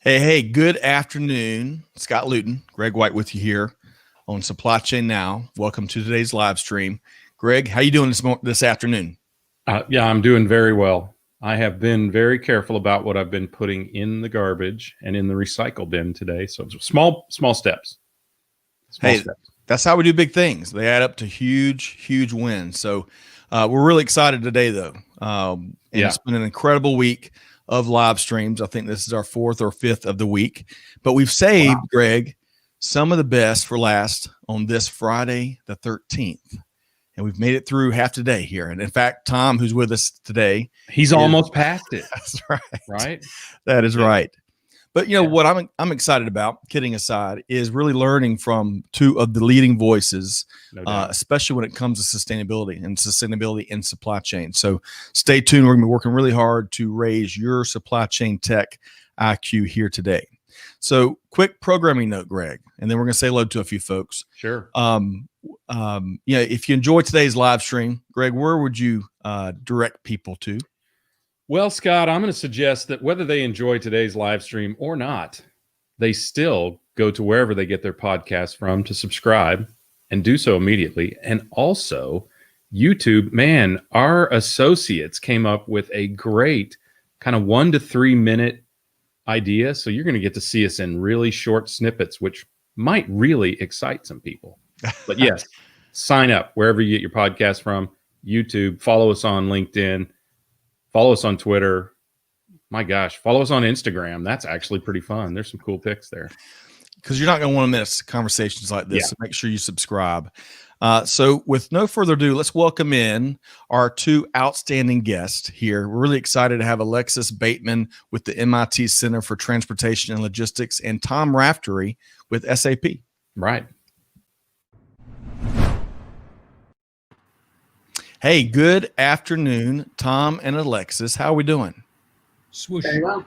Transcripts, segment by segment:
Hey, good afternoon. Scott Luton, Greg White with you here on Supply Chain Now. Welcome to today's live stream. Greg, how you doing this afternoon? Yeah, I'm doing very well. I have been very careful about what I've been putting in the garbage and in the recycle bin today. So small steps. That's how we do big things. They add up to huge wins. So we're really excited today, though. It's been an incredible week of live streams. I think this is our fourth or fifth of the week, but we've saved, Greg, some of the best for last on this Friday, the 13th. And we've made it through half today here. And in fact, Tom, who's with us today, he's almost past it. That's right. Right. That is right. But what I'm excited about, kidding aside, is really learning from two of the leading voices, especially when it comes to sustainability in supply chain. So stay tuned. We're going to be working really hard to raise your supply chain tech IQ here today. So quick programming note, Greg, and then we're going to say hello to a few folks. Sure. If you enjoyed today's live stream, Greg, where would you direct people to? Well, Scott, I'm going to suggest that whether they enjoy today's live stream or not, they still go to wherever they get their podcast from to subscribe and do so immediately. And also YouTube, man, our associates came up with a great kind of 1 to 3 minute idea. So you're going to get to see us in really short snippets, which might really excite some people. But yes, sign up wherever you get your podcast from. YouTube, follow us on LinkedIn. Follow us on Twitter. My gosh, follow us on Instagram. That's actually pretty fun. There's some cool pics there. Because you're not going to want to miss conversations like this. So make sure you subscribe. So with no further ado, let's welcome in our two outstanding guests here. We're really excited to have Alexis Bateman with the MIT Center for Transportation and Logistics and Tom Raftery with SAP. Right. Hey, good afternoon, Tom and Alexis. How are we doing? Swoosh. Very well.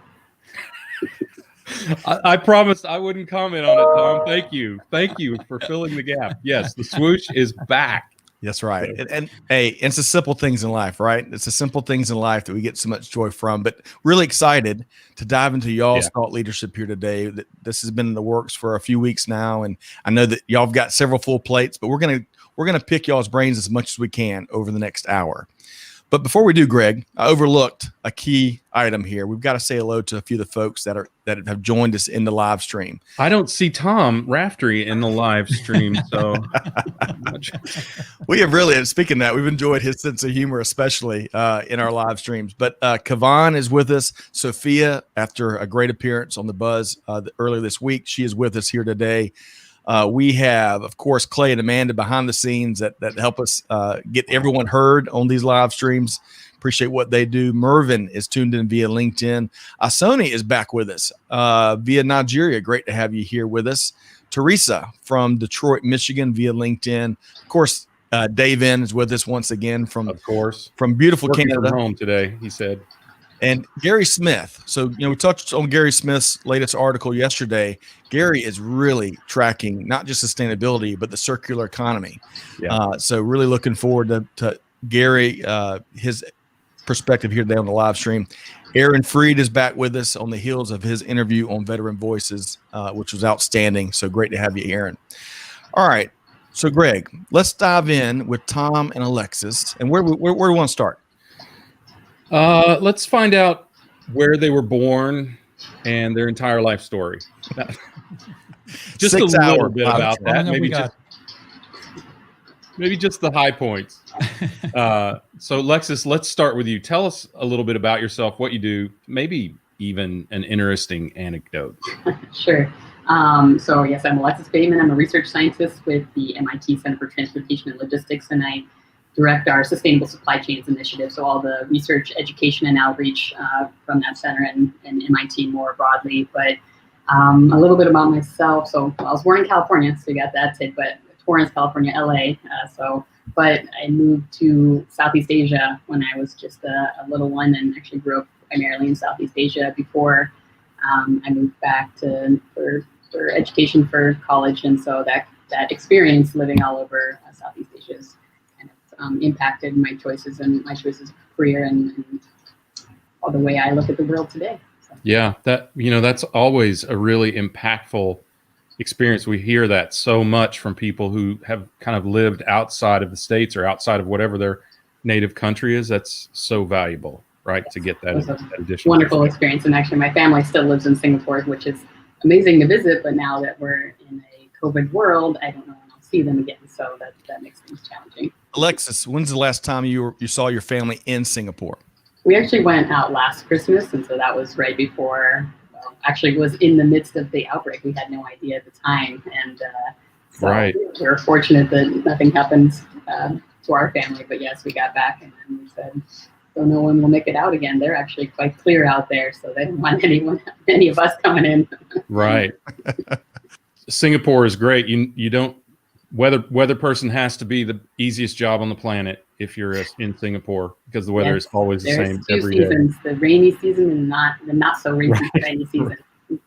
I promised I wouldn't comment on it, Tom. Thank you. Thank you for filling the gap. Yes, the swoosh is back. That's right. And hey, it's the simple things in life, right? It's the simple things in life that we get so much joy from. But really excited to dive into y'all's thought leadership here today. This has been in the works for a few weeks now, and I know that y'all have got several full plates, but we're gonna pick y'all's brains as much as we can over the next hour. But before we do, Greg, I overlooked a key item here. We've got to say hello to a few of the folks that have joined us in the live stream. I don't see Tom Raftery in the live stream, so we have really, speaking of that, we've enjoyed his sense of humor, especially in our live streams. But Kavan is with us. Sophia, after a great appearance on the Buzz earlier this week, she is with us here today. We have, of course, Clay and Amanda behind the scenes that help us get everyone heard on these live streams. Appreciate what they do. Mervin is tuned in via LinkedIn. Asoni is back with us via Nigeria. Great to have you here with us. Teresa from Detroit, Michigan via LinkedIn. Of course, Dave N is with us once again from beautiful Working Canada. From home today, he said. And Gary Smith. So, we touched on Gary Smith's latest article yesterday. Gary is really tracking not just sustainability, but the circular economy. Yeah. So really looking forward to Gary, his perspective here today on the live stream. Aaron Freed is back with us on the heels of his interview on Veteran Voices, which was outstanding. So great to have you, Aaron. All right. So, Greg, let's dive in with Tom and Alexis. And where do we want to start? Let's find out where they were born and their entire life story. Just a little bit about that. Maybe just the high points. So, Alexis, let's start with you. Tell us a little bit about yourself, what you do, maybe even an interesting anecdote. Sure. So, yes, I'm Alexis Bateman. I'm a research scientist with the MIT Center for Transportation and Logistics, and I direct our Sustainable Supply Chains initiative, so all the research, education, and outreach from that center and MIT more broadly. But a little bit about myself. So I was born in California, so you got that tip, but Torrance, California, LA. But I moved to Southeast Asia when I was just a little one, and actually grew up primarily in Southeast Asia before I moved back for education for college. And so that experience living all over Southeast Asia is impacted my choices of career and all the way I look at the world today. So. Yeah, that's always a really impactful experience. We hear that so much from people who have kind of lived outside of the States or outside of whatever their native country is. That's so valuable, right? To get It was that a additional wonderful experience. And actually, my family still lives in Singapore, which is amazing to visit. But now that we're in a COVID world, I don't know when I'll see them again. So that makes things challenging. Alexis, when's the last time you saw your family in Singapore? We actually went out last Christmas, and so that was right before. Well, actually, it was in the midst of the outbreak. We had no idea at the time, and so Right. we were fortunate that nothing happened to our family. But yes, we got back, and then we said, "Don't know when we'll make it out again." They're actually quite clear out there, so they don't want any of us coming in. Right. Singapore is great. You don't weather person has to be the easiest job on the planet if you're in Singapore, because the weather is always the same every day. There's 2 seasons: the rainy season and the not so rainy season.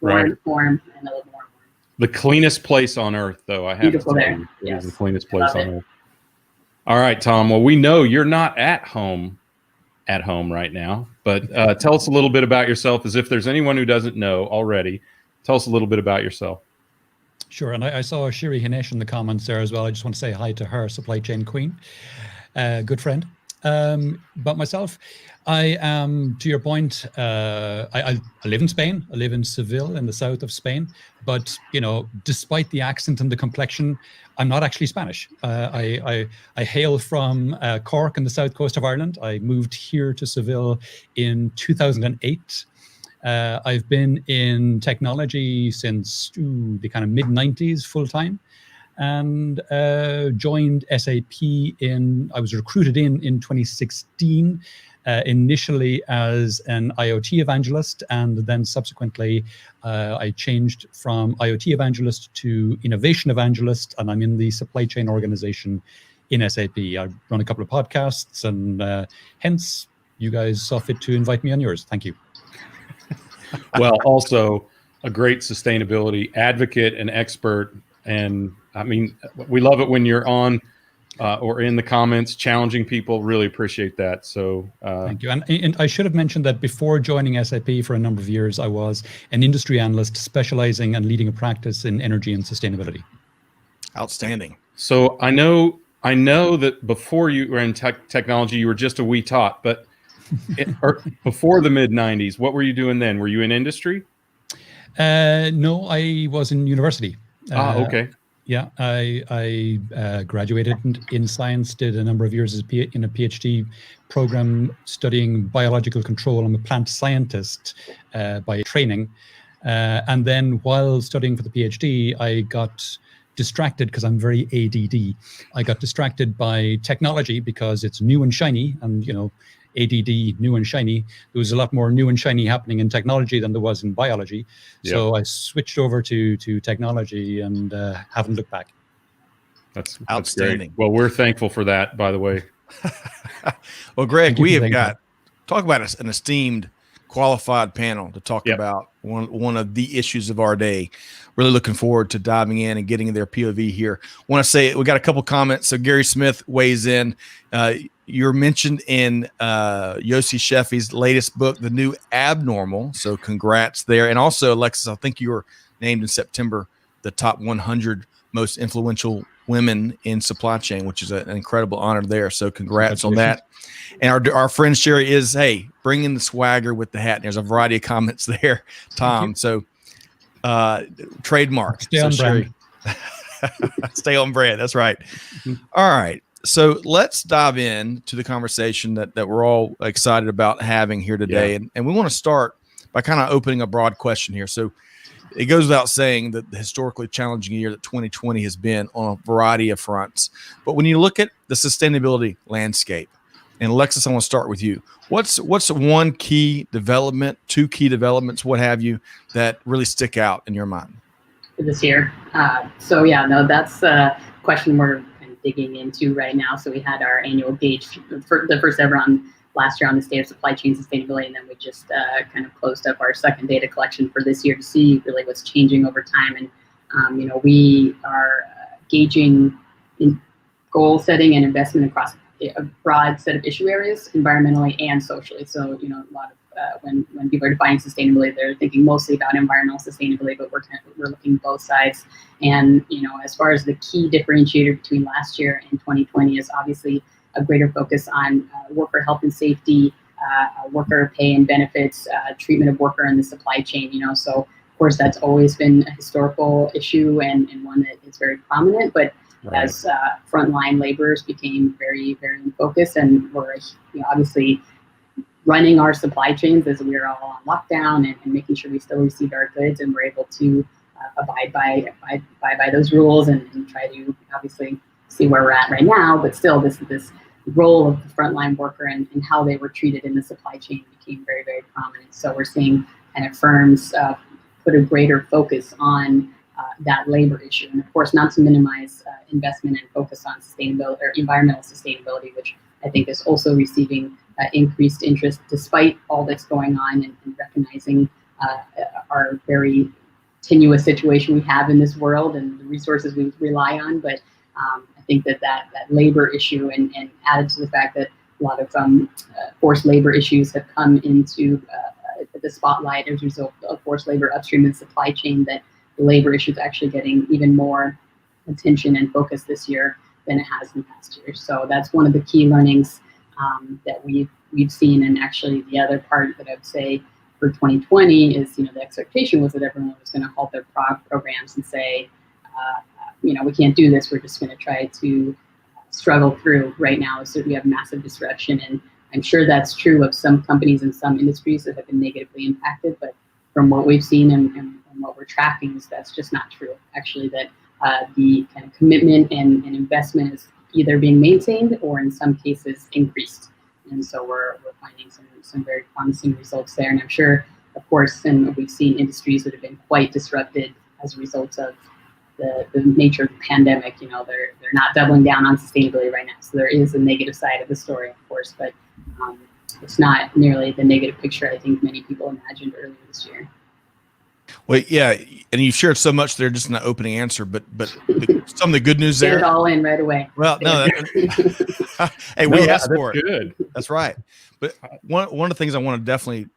Right. Warm, and a little more warm. The cleanest place on earth, though. I have Beautiful to tell there. you, it Yes. is the cleanest place Love on it. earth. All right, Tom. Well, we know you're not at home right now, but tell us a little bit about yourself, as if there's anyone who doesn't know already. Tell us a little bit about yourself. Sure, and I saw Shiri Hinesh in the comments there as well. I just want to say hi to her, supply chain queen, good friend. But myself, I am, to your point, I live in Spain. I live in Seville in the south of Spain. But, despite the accent and the complexion, I'm not actually Spanish. I hail from Cork in the south coast of Ireland. I moved here to Seville in 2008. I've been in technology since the kind of mid-90s full time, and joined SAP I was recruited in 2016, initially as an IoT evangelist, and then subsequently I changed from IoT evangelist to innovation evangelist, and I'm in the supply chain organization in SAP. I run a couple of podcasts, and hence you guys saw fit to invite me on yours. Thank you. Well, also a great sustainability advocate and expert. And I mean, we love it when you're on or in the comments challenging people. Really appreciate that. So thank you. And I should have mentioned that before joining SAP for a number of years, I was an industry analyst specializing and leading a practice in energy and sustainability. Outstanding. So I know that before you were in technology, you were just a wee tot, but before the mid-90s, what were you doing then? Were you in industry? No, I was in university. Okay. Yeah, I graduated in science, did a number of years in a PhD program studying biological control. I'm a plant scientist by training. And then while studying for the PhD, I got distracted because I'm very ADD. I got distracted by technology because it's new and shiny, and ADD, new and shiny. There was a lot more new and shiny happening in technology than there was in biology. Yep. So I switched over to technology and haven't looked back. That's outstanding. Great. Well, we're thankful for that, by the way. Well, Greg, we have talk about an esteemed, qualified panel to talk about one of the issues of our day. Really looking forward to diving in and getting their POV here. Want to say we got a couple comments. So Gary Smith weighs in. You're mentioned in Yossi Sheffy's latest book, The New Abnormal. So congrats there. And also, Alexis, I think you were named in September the top 100 most influential women in supply chain, which is an incredible honor there. So congrats on that. And our friend Sherry is, hey, bring in the swagger with the hat. And there's a variety of comments there, Tom. So trademark. Stay on brand. Stay on brand. That's right. All right. So let's dive into the conversation that we're all excited about having here today. Yeah. And we want to start by kind of opening a broad question here. So it goes without saying that the historically challenging year that 2020 has been on a variety of fronts. But when you look at the sustainability landscape, and Alexis, I want to start with you. What's one key development, two key developments, what have you, that really stick out in your mind? This year. That's a question we're kind of digging into right now. So we had our annual gauge for the first ever last year on the state of supply chain sustainability, and then we just kind of closed up our second data collection for this year to see really what's changing over time. And we are gauging in goal setting and investment across a broad set of issue areas, environmentally and socially. So a lot of when people are defining sustainability, they're thinking mostly about environmental sustainability, but we're looking at both sides. And as far as the key differentiator between last year and 2020 is obviously a greater focus on worker health and safety, worker pay and benefits, treatment of worker in the supply chain. So of course that's always been a historical issue and one that is very prominent, but right. As frontline laborers became very, very in focus, and we're obviously running our supply chains as we are all on lockdown and making sure we still receive our goods and we're able to abide by those rules and try to obviously see where we're at right now. But still, this role of the frontline worker and how they were treated in the supply chain became very, very prominent. So we're seeing kind of firms put a greater focus on that labor issue, and of course not to minimize investment and focus on sustainability or environmental sustainability, which I think is also receiving increased interest despite all that's going on, and recognizing our very tenuous situation we have in this world and the resources we rely on. But I think that labor issue and added to the fact that a lot of forced labor issues have come into the spotlight as a result of forced labor upstream in the supply chain, that the labor issue is actually getting even more attention and focus this year than it has in past years. So that's one of the key learnings that we've seen. And actually the other part that I would say for 2020 is, the expectation was that everyone was going to halt their programs and say, we can't do this. We're just going to try to struggle through right now. So we have massive disruption, and I'm sure that's true of some companies and some industries that have been negatively impacted. But from what we've seen and what we're tracking, is that's just not true. Actually, that the kind of commitment and investment is either being maintained or in some cases increased. And so we're finding some very promising results there. And I'm sure, of course, and we've seen industries that have been quite disrupted as a result of the nature of the pandemic. They're not doubling down on sustainability right now. So there is a negative side of the story, of course, but it's not nearly the negative picture I think many people imagined earlier this year. Well, yeah, and you've shared so much there just in the opening answer, but some of the good news there. Get it all in right away. Well, no, hey, we asked for it. Good. That's right. But one of the things I want to definitely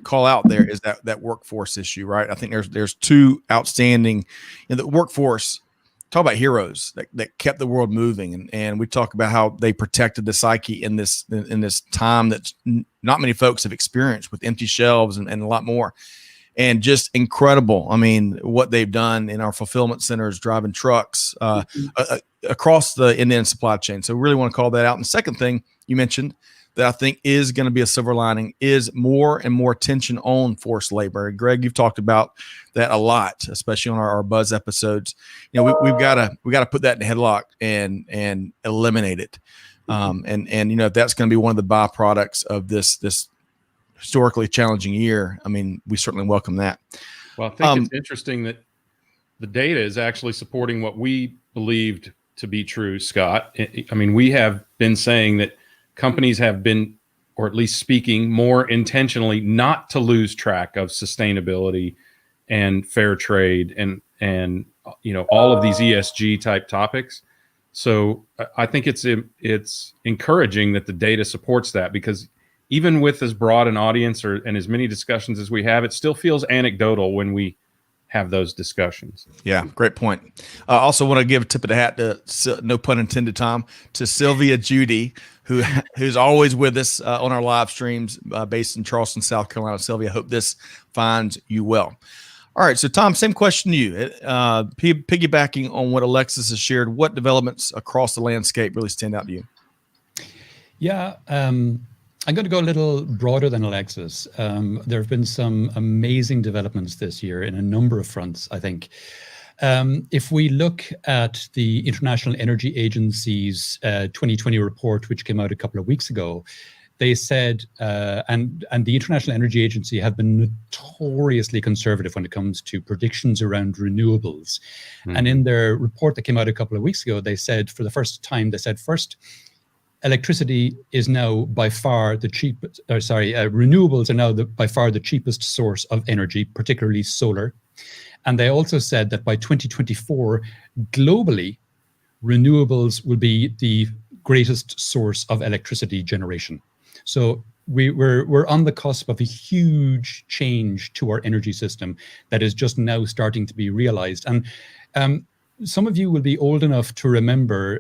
call out there is that workforce issue, right? I think there's two outstanding in the workforce. Talk about heroes that kept the world moving, and we talk about how they protected the psyche in this time that not many folks have experienced, with empty shelves and a lot more. And just incredible. I mean, what they've done in our fulfillment centers, driving trucks across the end-to-end supply chain. So really want to call that out. And the second thing you mentioned that I think is going to be a silver lining is more and more attention on forced labor. And Greg, you've talked about that a lot, especially on our Buzz episodes. We've got to put that in a headlock and eliminate it. And if that's going to be one of the byproducts of this historically challenging year, I mean, we certainly welcome that. Well, I think it's interesting that the data is actually supporting what we believed to be true, Scott. I mean, we have been saying that companies have been, or at least speaking more intentionally, not to lose track of sustainability and fair trade and all of these ESG type topics. So I think it's encouraging that the data supports that, because even with as broad an audience and as many discussions as we have, it still feels anecdotal when we have those discussions. Yeah, great point. I also want to give a tip of the hat to, no pun intended, Tom, to Sylvia Judy, who's always with us on our live streams, based in Charleston, South Carolina. Sylvia, I hope this finds you well. All right, so Tom, same question to you. Piggybacking on what Alexis has shared, what developments across the landscape really stand out to you? Yeah, I'm going to go a little broader than Alexis. There have been some amazing developments this year in a number of fronts, I think. If we look at the International Energy Agency's 2020 report, which came out a couple of weeks ago, they said, and the International Energy Agency have been notoriously conservative when it comes to predictions around renewables. Mm-hmm. And in their report that came out a couple of weeks ago, they said, for the first time, first, electricity is now by far the cheapest, renewables are now by far the cheapest source of energy, particularly solar. And they also said that by 2024, globally, renewables will be the greatest source of electricity generation. So we're on the cusp of a huge change to our energy system that is just now starting to be realized. And some of you will be old enough to remember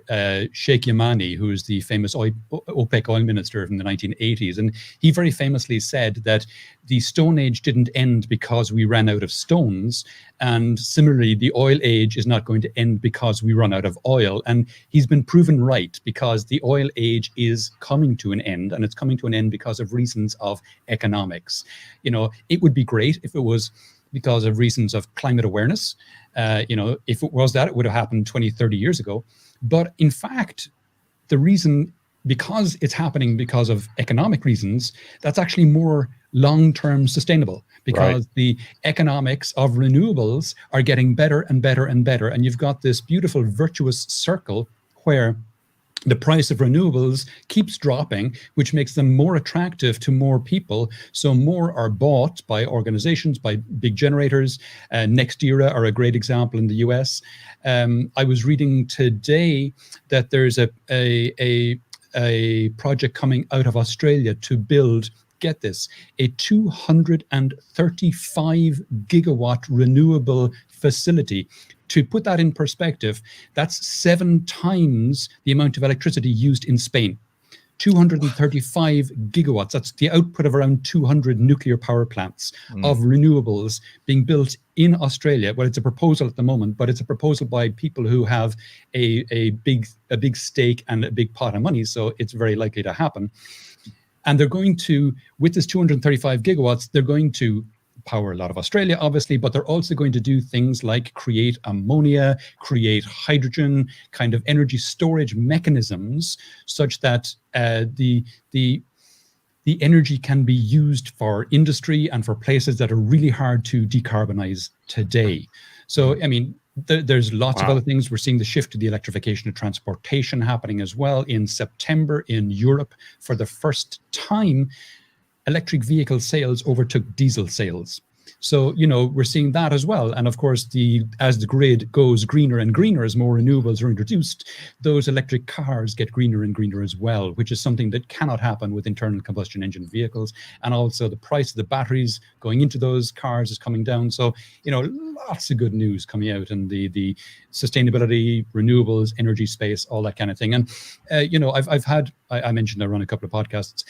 Sheikh Yamani, who is the famous OPEC oil minister from the 1980s. And he very famously said that the Stone Age didn't end because we ran out of stones. And similarly, the oil age is not going to end because we run out of oil. And he's been proven right, because the oil age is coming to an end, and it's coming to an end because of reasons of economics. You know, it would be great if it was because of reasons of climate awareness. You know, if it was that, it would have happened 20, 30 years ago. But in fact, the reason, because it's happening because of economic reasons, that's actually more long-term sustainable, because the economics of renewables are getting better and better and better. And you've got this beautiful virtuous circle where the price of renewables keeps dropping, which makes them more attractive to more people. So more are bought by organizations, by big generators. NextEra are a great example in the US. I was reading today that there's a project coming out of Australia to build, get this, a 235 gigawatt renewable facility. To put that in perspective, that's 7 times the amount of electricity used in Spain. 235 gigawatts. That's the output of around 200 nuclear power plants of renewables being built in Australia. Well, it's a proposal at the moment, but it's a proposal by people who have a big stake and a big pot of money. So it's very likely to happen. And they're going to, with this 235 gigawatts, they're going to power a lot of Australia, obviously, but they're also going to do things like create ammonia, create hydrogen, kind of energy storage mechanisms, such that the energy can be used for industry and for places that are really hard to decarbonize today. So, I mean, there's lots of other things. We're seeing the shift to the electrification of transportation happening as well. In September in Europe, for the first time, electric vehicle sales overtook diesel sales. So, you know, we're seeing that as well. And of course, as the grid goes greener and greener, as more renewables are introduced, those electric cars get greener and greener as well, which is something that cannot happen with internal combustion engine vehicles. And also the price of the batteries going into those cars is coming down. So, you know, lots of good news coming out in the sustainability, renewables, energy space, all that kind of thing. And, you know, I mentioned I run a couple of podcasts.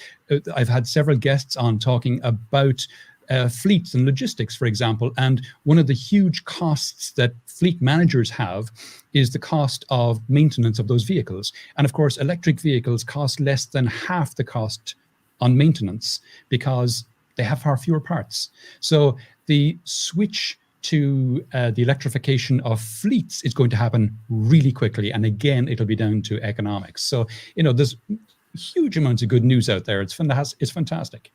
I've had several guests on talking about fleets and logistics, for example. And one of the huge costs that fleet managers have is the cost of maintenance of those vehicles. And of course, electric vehicles cost less than half the cost on maintenance because they have far fewer parts. So the switch to the electrification of fleets is going to happen really quickly. And again, it'll be down to economics. So, you know, there's huge amounts of good news out there. It's fantastic.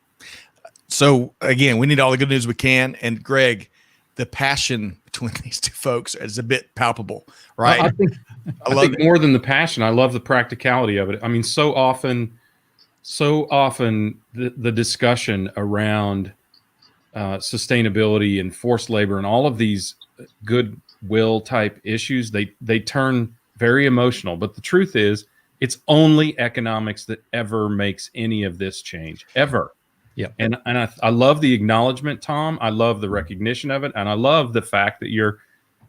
So again, we need all the good news we can. And Greg, the passion between these two folks is a bit palpable, right? I think more than the passion, I love the practicality of it. I mean, so often the discussion around sustainability and forced labor and all of these goodwill type issues, they turn very emotional. But the truth is, it's only economics that ever makes any of this change, ever. Yeah. And I love the acknowledgement, Tom. I love the recognition of it. And I love the fact that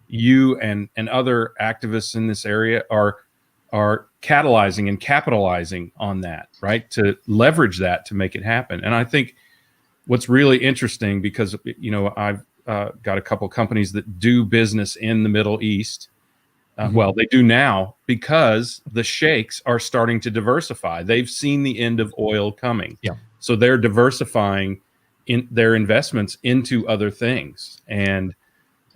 you and other activists in this area are catalyzing and capitalizing on that, right? To leverage that to make it happen. And I think what's really interesting, because, you know, I've got a couple companies that do business in the Middle East. Well, they do now because the sheikhs are starting to diversify. They've seen the end of oil coming. Yeah. So they're diversifying in their investments into other things. And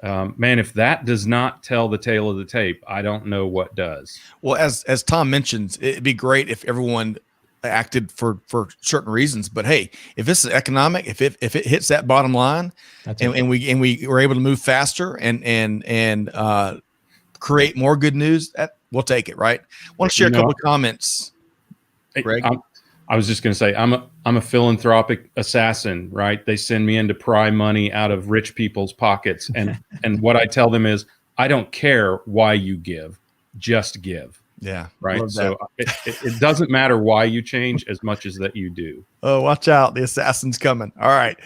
man, if that does not tell the tale of the tape, I don't know what does. Well, as Tom mentions, it'd be great if everyone acted for certain reasons. But hey, if this is economic, if it hits that bottom line, and we were able to move faster and create more good news, that we'll take it, right? I want to share a couple of comments, Greg. I was just going to say, I'm a philanthropic assassin, right? They send me in to pry money out of rich people's pockets. And what I tell them is, I don't care why you give, just give. Yeah. Right. Love that. So it doesn't matter why you change as much as that you do. Oh, watch out. The assassin's coming. All right.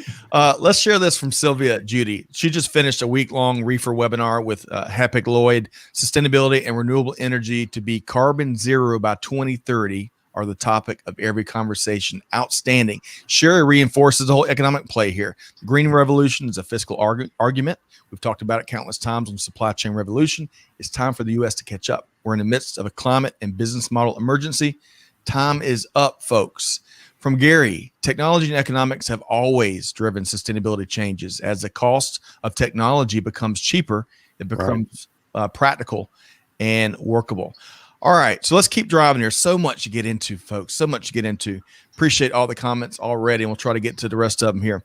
Let's share this from Sylvia Judy. She just finished a week-long reefer webinar with Hapag Lloyd. Sustainability and renewable energy to be carbon zero by 2030 are the topic of every conversation. Outstanding. Sherry reinforces the whole economic play here. The green revolution is a fiscal argument. We've talked about it countless times on supply chain revolution. It's time for the U.S. to catch up. We're in the midst of a climate and business model emergency. Time is up, folks. From Gary, technology and economics have always driven sustainability changes. As the cost of technology becomes cheaper, it becomes practical and workable. All right, so let's keep driving here. So much to get into, folks. So much to get into. Appreciate all the comments already, and we'll try to get to the rest of them here.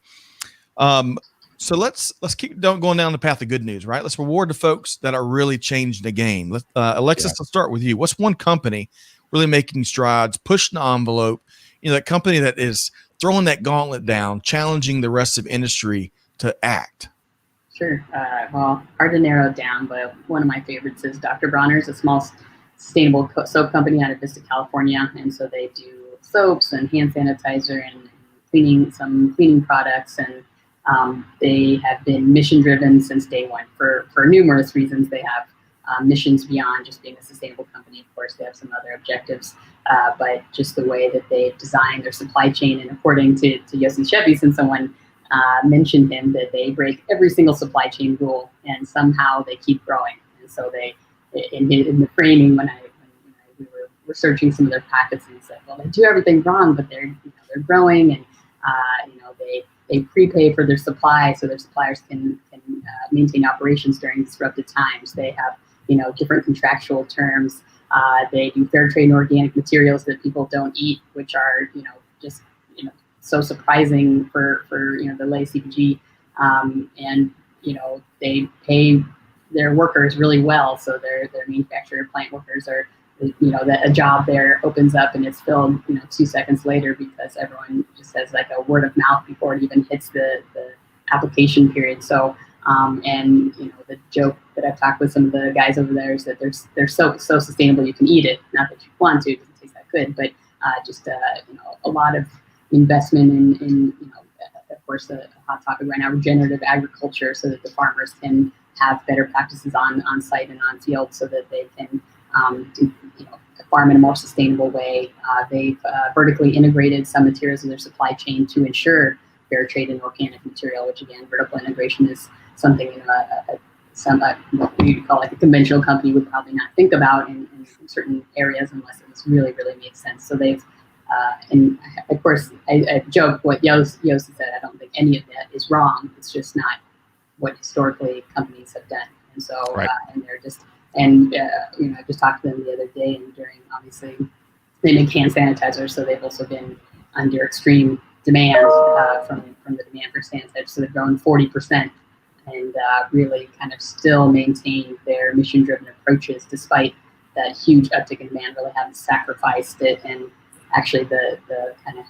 So let's keep going down the path of good news, right? Let's reward the folks that are really changing the game. Alexis, let's start with you. What's one company really making strides, pushing the envelope? That company that is throwing that gauntlet down, challenging the rest of industry to act. Sure. Well, hard to narrow it down, but one of my favorites is Dr. Bronner. It's a small sustainable soap company out of Vista, California, and so they do soaps and hand sanitizer and cleaning products, and they have been mission driven since day one for numerous reasons. They have missions beyond just being a sustainable company. Of course, they have some other objectives, but just the way that they design their supply chain, and according to Yossi Shevy, since someone mentioned him, that they break every single supply chain rule, and somehow they keep growing. And so they, in the framing, when we were researching some of their packets, and said, well, they do everything wrong, but they're growing, and they prepay for their supply so their suppliers can maintain operations during disrupted times. They have different contractual terms. They do fair trade and organic materials that people don't eat, which are just so surprising for the lay CPG, and they pay their workers really well. So their manufacturer plant workers are that a job there opens up and it's filled 2 seconds later, because everyone just has like a word of mouth before it even hits the application period. So and the joke that I've talked with some of the guys over there is that they're so sustainable you can eat it. Not that you want to, it doesn't taste that good, but just a lot of investment in of course, a hot topic right now, regenerative agriculture, so that the farmers can have better practices on site and on field, so that they can farm in a more sustainable way. They've vertically integrated some materials in their supply chain to ensure fair trade and organic material, which again, vertical integration is something what we would call like a conventional company would probably not think about in certain areas unless it was really makes sense. So they've and of course I joke what Yossi said. I don't think any of that is wrong. It's just not what historically companies have done, and so and they're just I just talked to them the other day, and during obviously they make hand sanitizer, so they've also been under extreme demand from the demand for sanitizer. So they've grown 40%, and really kind of still maintain their mission-driven approaches despite that huge uptick in demand. Really haven't sacrificed it. And actually, the kind of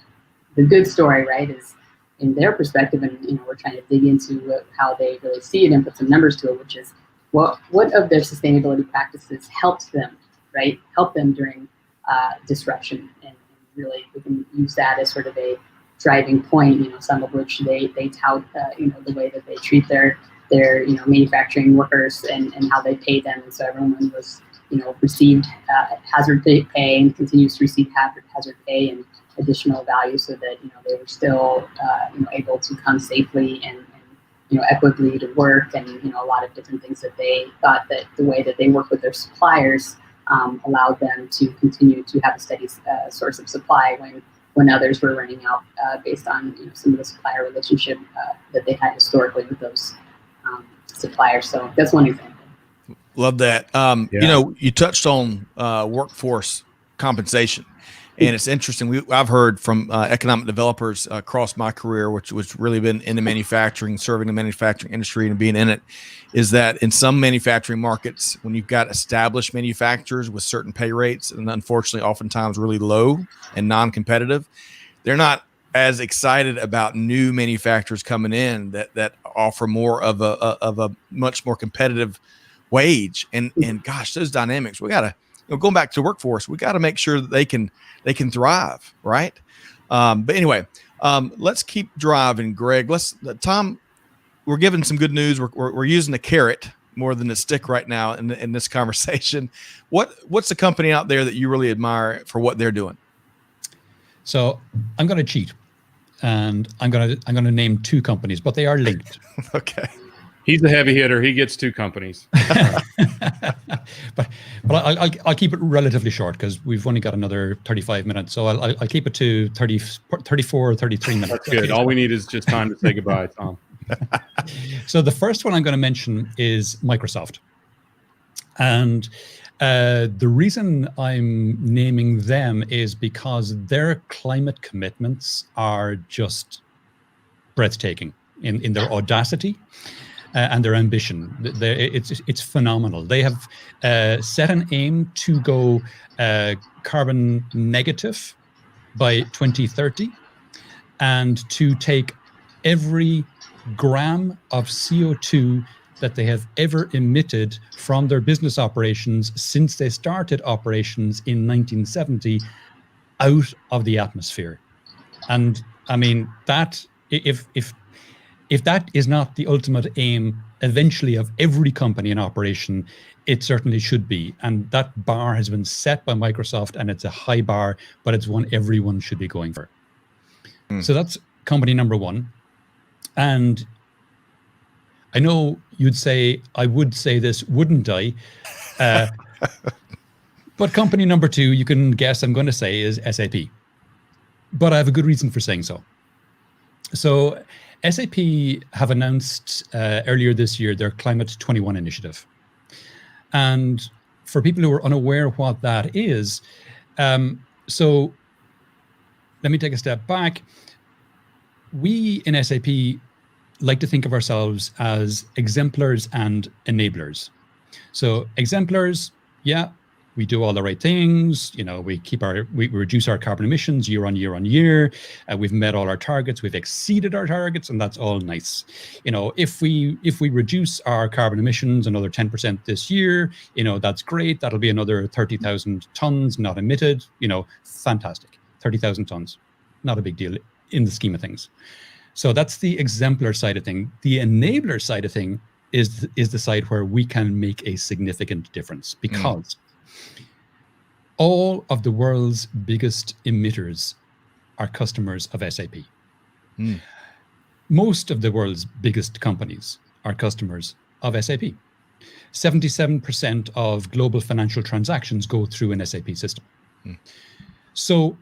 the good story, right, is in their perspective, and we're trying to dig into how they really see it and put some numbers to it, which is what of their sustainability practices helped them, right? Helped them during disruption, and really we can use that as sort of a driving point. Some of which they tout, the way that they treat their manufacturing workers and how they pay them, and so everyone was received hazard pay and continues to receive hazard pay and additional value, so that they were still able to come safely and equitably to work, and a lot of different things that they thought that the way that they work with their suppliers allowed them to continue to have a steady source of supply when others were running out based on some of the supplier relationship that they had historically with those suppliers. So that's one example. Love that. You touched on workforce compensation. And it's interesting. I've heard from economic developers across my career, which really been in the manufacturing, serving the manufacturing industry and being in it, is that in some manufacturing markets, when you've got established manufacturers with certain pay rates, and unfortunately oftentimes really low and non-competitive, they're not as excited about new manufacturers coming in that offer more of a much more competitive wage. And gosh, those dynamics, we gotta going back to the workforce, we got to make sure that they can thrive, right? But anyway, let's keep driving, Greg. Tom, we're giving some good news. We're using a carrot more than a stick right now in this conversation. What's the company out there that you really admire for what they're doing? So I'm going to cheat, and I'm going to name two companies, but they are linked. Okay. He's the heavy hitter. He gets two companies. but I'll keep it relatively short because we've only got another 35 minutes. So I'll keep it to 34, 33 minutes. That's good. All we need is just time to say goodbye, Tom. So the first one I'm going to mention is Microsoft. And the reason I'm naming them is because their climate commitments are just breathtaking in their audacity and their ambition. It's phenomenal. They have set an aim to go carbon negative by 2030 and to take every gram of CO2 that they have ever emitted from their business operations since they started operations in 1970 out of the atmosphere. And I mean, that if that is not the ultimate aim eventually of every company in operation, it certainly should be. And that bar has been set by Microsoft, and it's a high bar, but it's one everyone should be going for. So that's company number one. And I know you'd say, I would say this, wouldn't I? But company number two, you can guess I'm going to say, is SAP. But I have a good reason for saying so. So SAP have announced earlier this year their Climate 21 initiative. And for people who are unaware what that is, so let me take a step back. We in SAP like to think of ourselves as exemplars and enablers. So exemplars, yeah, we do all the right things. You know, we reduce our carbon emissions year on year. We've met all our targets. We've exceeded our targets, and that's all nice. You know, if we reduce our carbon emissions another 10% this year, you know, that's great. That'll be another 30,000 tons not emitted. You know, fantastic. 30,000 tons, not a big deal in the scheme of things. So that's the exemplar side of thing. The enabler side of thing is the side where we can make a significant difference, because all of the world's biggest emitters are customers of SAP. Most of the world's biggest companies are customers of SAP. 77% of global financial transactions go through an SAP system. So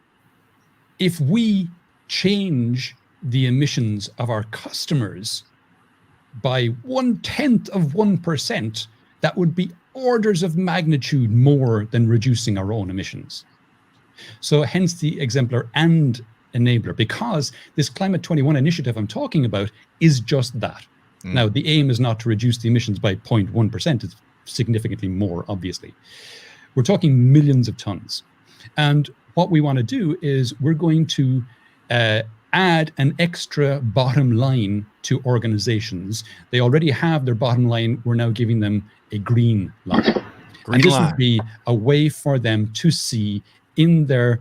if we change the emissions of our customers by 0.1%, that would be orders of magnitude more than reducing our own emissions. So hence the exemplar and enabler, because this Climate 21 initiative I'm talking about is just that. Now, the aim is not to reduce the emissions by 0.1%, it's significantly more, obviously. We're talking millions of tons. And what we want to do is we're going to add an extra bottom line to organizations. They already have their bottom line. We're now giving them a green line. And this would be a way for them to see in their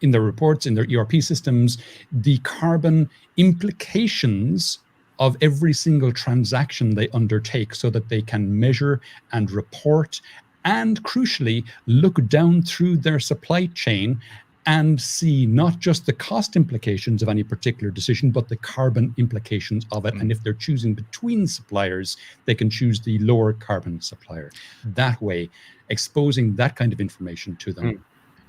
reports, in their ERP systems, the carbon implications of every single transaction they undertake, so that they can measure and report and, crucially, look down through their supply chain and see not just the cost implications of any particular decision, but the carbon implications of it. And if they're choosing between suppliers, they can choose the lower carbon supplier. That way, exposing that kind of information to them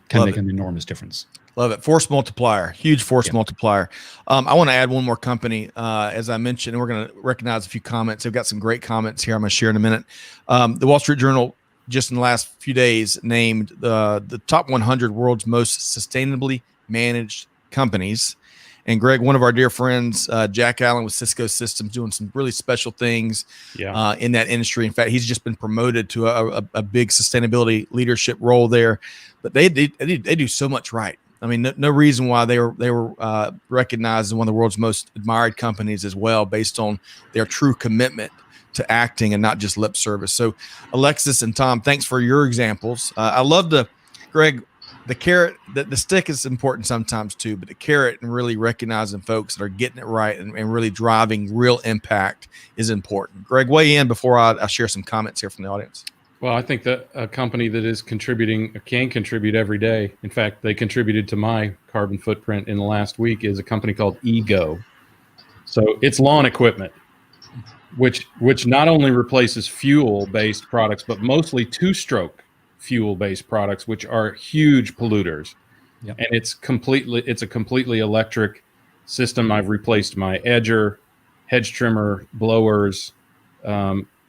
can make an enormous difference. Love it. Force multiplier, huge force multiplier. I want to add one more company. As I mentioned, and we're going to recognize a few comments. They've got some great comments here I'm going to share in a minute. The Wall Street Journal, just in the last few days, named the top 100 world's most sustainably managed companies. And Greg, one of our dear friends, Jack Allen with Cisco Systems, doing some really special things in that industry. In fact, he's just been promoted to a big sustainability leadership role there. But they do so much right. I mean, no reason why they were recognized as one of the world's most admired companies as well, based on their true commitment to acting and not just lip service. So Alexis and Tom, thanks for your examples. I love Greg, the carrot, the stick is important sometimes too, but the carrot and really recognizing folks that are getting it right and really driving real impact is important. Greg, weigh in before I share some comments here from the audience. Well, I think that a company that is contributing, can contribute every day. In fact, they contributed to my carbon footprint in the last week, is a company called Ego. So it's lawn equipment, which not only replaces fuel-based products, but mostly two-stroke fuel-based products, which are huge polluters. Yep. And it's a completely electric system. I've replaced my edger, hedge trimmer, blowers,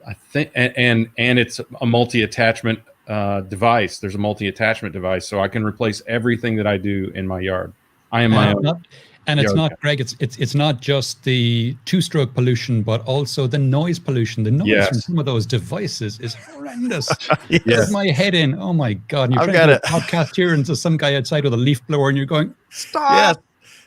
I think, and it's a multi-attachment device. There's a multi-attachment device, so I can replace everything that I do in my yard. I am my own. And it's not, Greg, it's not just the two-stroke pollution, but also the noise pollution. The noise from some of those devices is horrendous. Yes. My head in. Oh my God. And you're trying to podcast here, and so some guy outside with a leaf blower, and you're going, stop.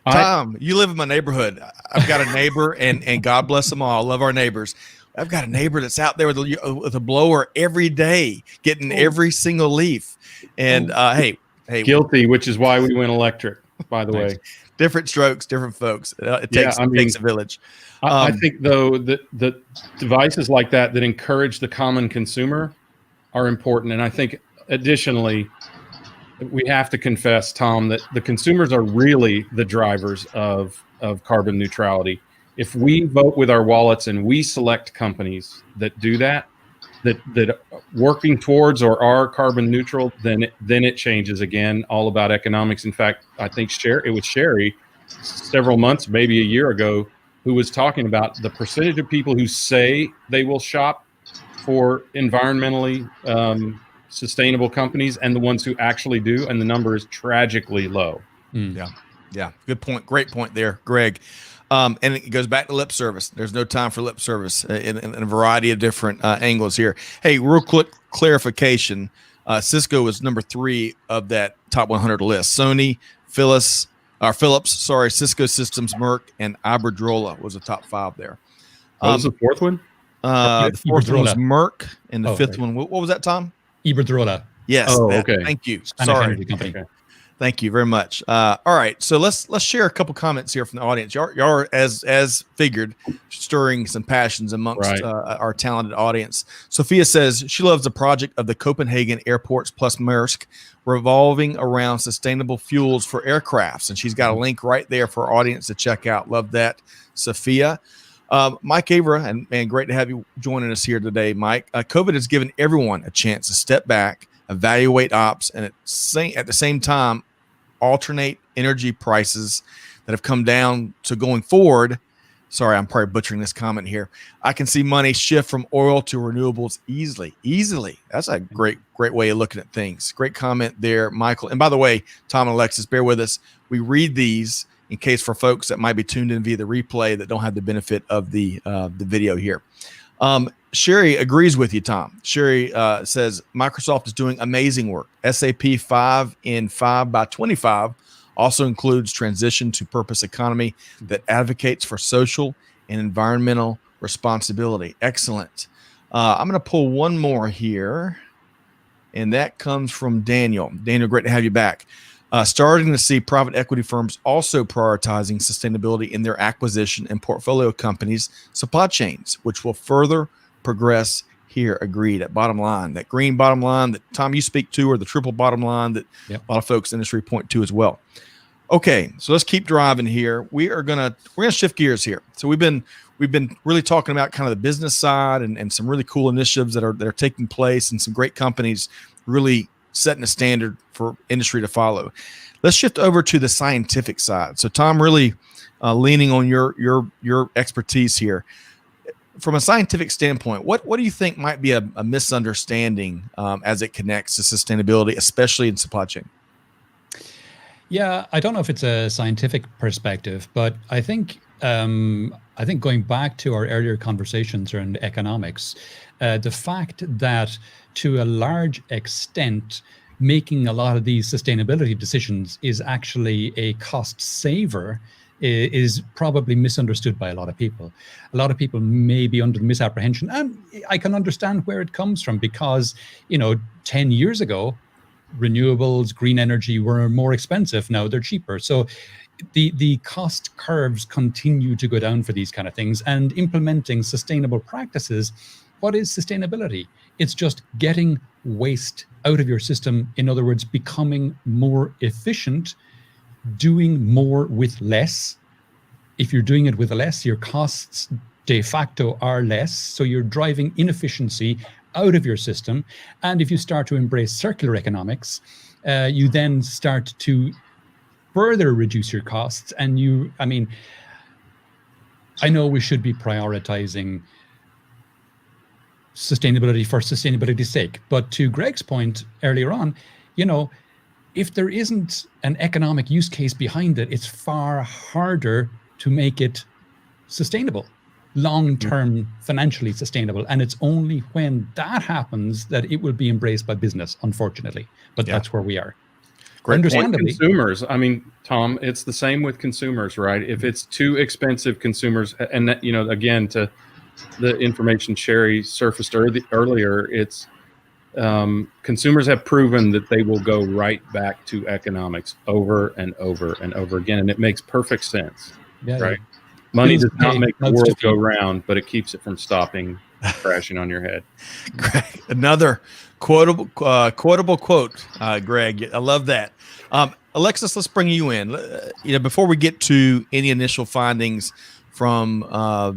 Yes. Tom, you live in my neighborhood. I've got a neighbor, and God bless them all. I love our neighbors. I've got a neighbor that's out there with a blower every day, getting every single leaf. And hey, guilty, which is why we went electric, by the way. Different strokes, different folks. It takes a village. I think, though, that the devices like that encourage the common consumer are important. And I think, additionally, we have to confess, Tom, that the consumers are really the drivers of carbon neutrality. If we vote with our wallets and we select companies that do that working towards or are carbon neutral, then it changes again, all about economics. In fact, I think it was Sherry several months, maybe a year ago, who was talking about the percentage of people who say they will shop for environmentally sustainable companies and the ones who actually do, and the number is tragically low. Yeah. Good point. Great point there, Greg. And it goes back to lip service. There's no time for lip service in a variety of different angles here. Hey, real quick clarification. Cisco is number 3 of that top 100 list. Sony, Philips, Cisco Systems, Merck, and Iberdrola was the top 5 there. What was the 4th one? The 4th one was Merck, and the 5th one, what was that, Tom? Iberdrola. Yes. Okay. Thank you. Spanish Sorry. energy company. Okay. Thank you very much. All right, so let's share a couple comments here from the audience. Y'all are, as figured, stirring some passions amongst our talented audience. Sophia says she loves the project of the Copenhagen Airports plus Maersk revolving around sustainable fuels for aircrafts, and she's got a link right there for our audience to check out. Love that, Sophia. Mike Avra, and great to have you joining us here today, Mike. COVID has given everyone a chance to step back, evaluate ops, and at the same time alternate energy prices that have come down. So going forward, sorry, I'm probably butchering this comment here, I can see money shift from oil to renewables easily. That's a great way of looking at things. Great comment there, Michael. And by the way, Tom and Alexis, bear with us. We read these in case for folks that might be tuned in via the replay that don't have the benefit of the video here. Sherry agrees with you, Tom. Sherry says Microsoft is doing amazing work. SAP 5 in 5 by 25 also includes transition to purpose economy that advocates for social and environmental responsibility. Excellent. I'm going to pull one more here, and that comes from Daniel. Daniel, great to have you back. Starting to see private equity firms also prioritizing sustainability in their acquisition and portfolio companies' supply chains, which will further progress here. Agreed. That bottom line, that green bottom line that Tom you speak to, or the triple bottom line that a lot of folks in the industry point to as well. Okay, so let's keep driving here. We're gonna shift gears here. So we've been really talking about kind of the business side and some really cool initiatives that are taking place, and some great companies really setting a standard for industry to follow. Let's shift over to the scientific side. So Tom, really leaning on your expertise here. From a scientific standpoint, what do you think might be a misunderstanding as it connects to sustainability, especially in supply chain? Yeah, I don't know if it's a scientific perspective, but I think going back to our earlier conversations around economics, the fact that to a large extent, making a lot of these sustainability decisions is actually a cost saver is probably misunderstood by a lot of people. A lot of people may be under the misapprehension, and I can understand where it comes from, because 10 years ago, renewables, green energy were more expensive. Now they're cheaper. So the cost curves continue to go down for these kind of things, and implementing sustainable practices. What is sustainability? It's just getting waste out of your system. In other words, becoming more efficient, doing more with less. If you're doing it with less, your costs de facto are less. So you're driving inefficiency out of your system. And if you start to embrace circular economics, you then start to further reduce your costs. And I know we should be prioritizing sustainability for sustainability's sake. But to Greg's point earlier on, if there isn't an economic use case behind it, it's far harder to make it sustainable, long-term, financially sustainable. And it's only when that happens that it will be embraced by business, unfortunately. But that's where we are. Great Understandably. Consumers, Tom, it's the same with consumers, right? If it's too expensive, consumers, and that, again, to the information Sherry surfaced earlier, it's consumers have proven that they will go right back to economics over and over and over again, and it makes perfect sense, right? Money does not make the world go round, but it keeps it from stopping crashing on your head. Greg, another quotable quote, Greg. I love that. Alexis, let's bring you in. Before we get to any initial findings from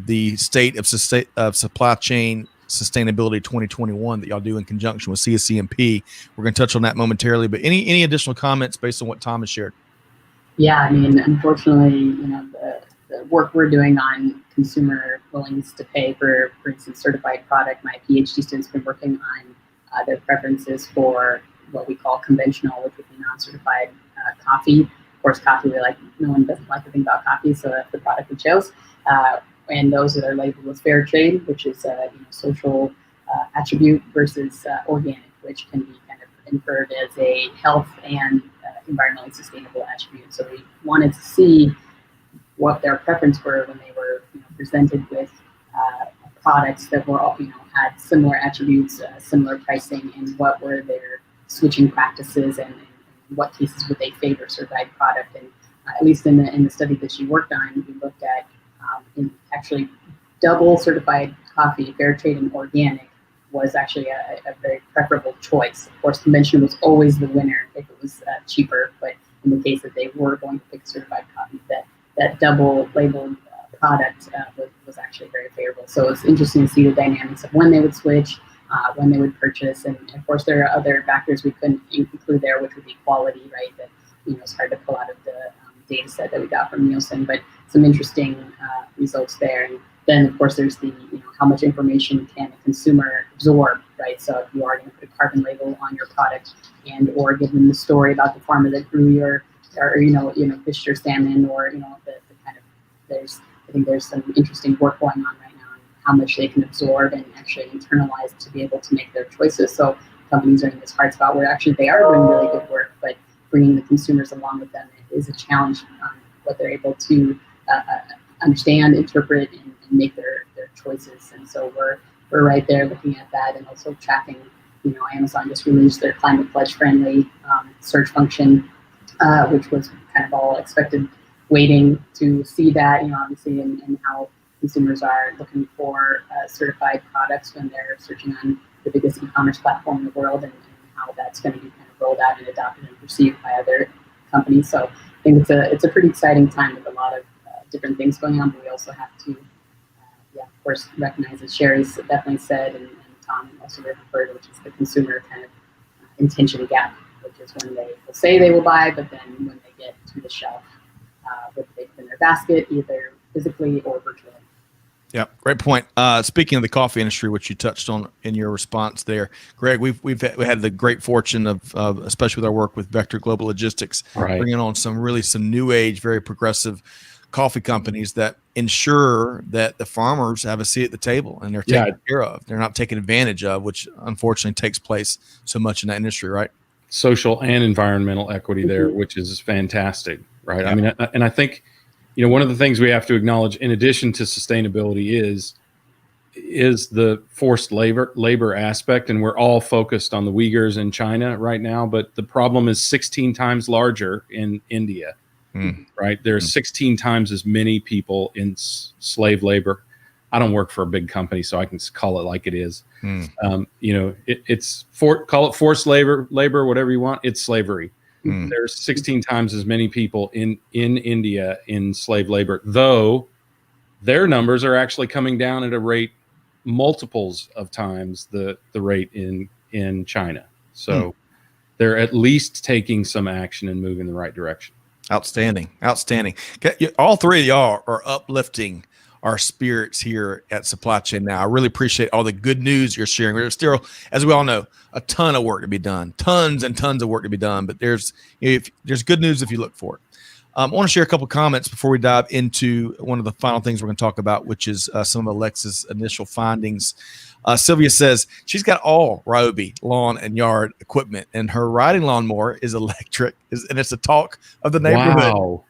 the State of Supply Chain Sustainability 2021 that y'all do in conjunction with CSCMP, we're going to touch on that momentarily. But any additional comments based on what Tom has shared? Yeah, unfortunately, the work we're doing on consumer willingness to pay for instance, certified product. My PhD students have been working on their preferences for what we call conventional, which would be non-certified coffee. Of course, coffee, no one doesn't like to think about coffee, so that's the product we chose. And those that are labeled as fair trade, which is social attribute, versus organic, which can be kind of inferred as a health and environmentally sustainable attribute. So we wanted to see what their preference were when they were presented with products that were all had similar attributes, similar pricing, and what were their switching practices, and in what cases would they favor certified product. And at least in the study that she worked on, we looked at in actually double certified coffee, fair trade and organic, was actually a very preferable choice. Of course, conventional was always the winner if it was cheaper, but in the case that they were going to pick certified coffee, that double labeled product was actually very favorable. So it's interesting to see the dynamics of when they would switch, when they would purchase, and of course there are other factors we couldn't include there, which would be quality, right? That it's hard to pull out of the data set that we got from Nielsen, but some interesting results there. And then of course there's the how much information can a consumer absorb, right? So if you are going to put a carbon label on your product or give them the story about the farmer that grew your fished your salmon, or the kind of I think there's some interesting work going on right now on how much they can absorb and actually internalize to be able to make their choices. So companies are in this hard spot where actually they are doing really good work, but bringing the consumers along with them is a challenge on what they're able to understand, interpret, and make their choices. And so we're right there looking at that, and also tracking. Amazon just released their climate pledge friendly search function, which was kind of all expected, waiting to see that, obviously, and how consumers are looking for certified products when they're searching on the biggest e-commerce platform in the world, and how that's going to be kind of rolled out and adopted and perceived by other companies. So I think it's a pretty exciting time with a lot of different things going on, but we also have to, of course, recognize, as Sherry's definitely said, and Tom also referred, which is the consumer kind of intention gap, which is when they will say they will buy, but then when they get to the shelf, whether they put in their basket, either physically or virtually. Yeah, great point. Speaking of the coffee industry, which you touched on in your response there, Greg, we had the great fortune of especially with our work with Vector Global Logistics, bringing on some new age, very progressive coffee companies that ensure that the farmers have a seat at the table and they're taken care of. They're not taken advantage of, which unfortunately takes place so much in that industry, right? Social and environmental equity there, which is fantastic, right? Yeah. I think one of the things we have to acknowledge in addition to sustainability is the forced labor aspect. And we're all focused on the Uyghurs in China right now, but the problem is 16 times larger in India, right? There's 16 times as many people in slave labor. I don't work for a big company, so I can call it like it is. Call it forced labor, whatever you want. It's slavery. There's 16 times as many people in India in slave labor, though their numbers are actually coming down at a rate multiples of times the rate in China. So they're at least taking some action and moving in the right direction. Outstanding. All three of y'all are uplifting our spirits here at Supply Chain Now. I really appreciate all the good news you're sharing. There's still, as we all know, a ton of work to be done, tons and tons of work to be done, but there's good news if you look for it. I want to share a couple comments before we dive into one of the final things we're going to talk about, which is some of Alexis' initial findings. Sylvia says she's got all Ryobi lawn and yard equipment, and her riding lawnmower is electric, and it's the talk of the neighborhood. Wow.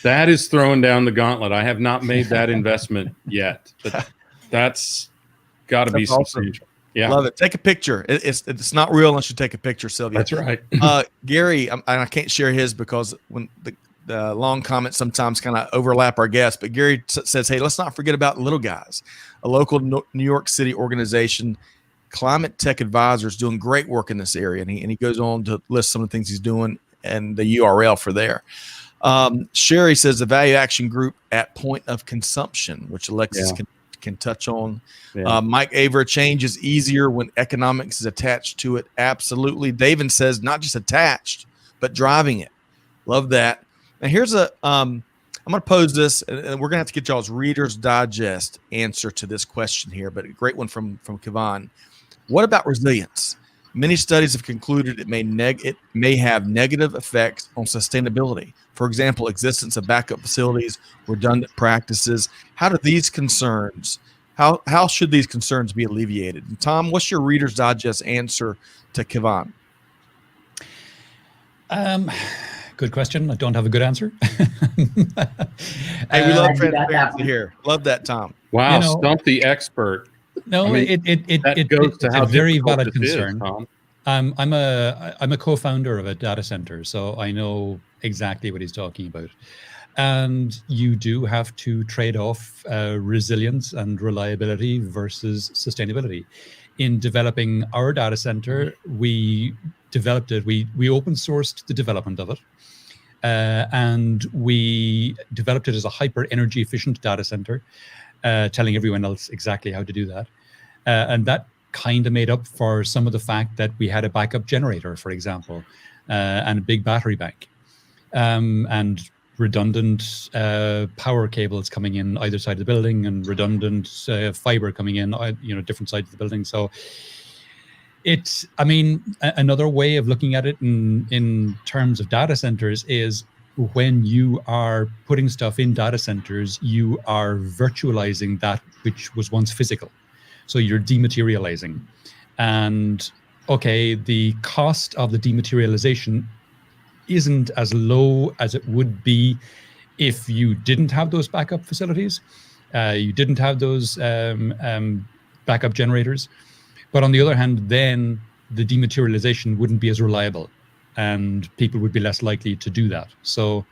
That is throwing down the gauntlet. I have not made that investment yet, but that's got to be substantial. Yeah, love it. Take a picture. It's not real unless you take a picture, Sylvia. That's right. Gary, I can't share his because when the long comments sometimes kind of overlap our guests, but Gary says, hey, let's not forget about Little Guys, a local New York City organization, Climate Tech Advisors, doing great work in this area. And he goes on to list some of the things he's doing and the URL for there. Sherry says the Value Action Group at Point of Consumption, which Alexis can touch on. Mike Aver, change is easier when economics is attached to it. Absolutely. David says not just attached, but driving it. Love that. Now here's I'm going to pose this, and we're going to have to get y'all's Reader's Digest answer to this question here, but a great one from Kevon. What about resilience? Many studies have concluded it may have negative effects on sustainability. For example, existence of backup facilities, redundant practices. How should these concerns be alleviated? And Tom, what's your Reader's Digest answer to Kevon? Good question. I don't have a good answer. Hey, we love transparency here. Love that, Tom. Wow, stump the expert. No, I mean, it's a very valid concern. I'm a co-founder of a data center, so I know exactly what he's talking about. And you do have to trade off resilience and reliability versus sustainability. In developing our data center, we developed it. We open sourced the development of it. And we developed it as a hyper energy efficient data center, telling everyone else exactly how to do that. And that kind of made up for some of the fact that we had a backup generator, for example, and a big battery bank, and redundant power cables coming in either side of the building, and redundant fiber coming in, different sides of the building. So it's, another way of looking at it in terms of data centers is when you are putting stuff in data centers, you are virtualizing that which was once physical. So you're dematerializing. And okay, the cost of the dematerialization isn't as low as it would be if you didn't have those backup facilities, you didn't have those backup generators. But on the other hand, then the dematerialization wouldn't be as reliable and people would be less likely to do that. So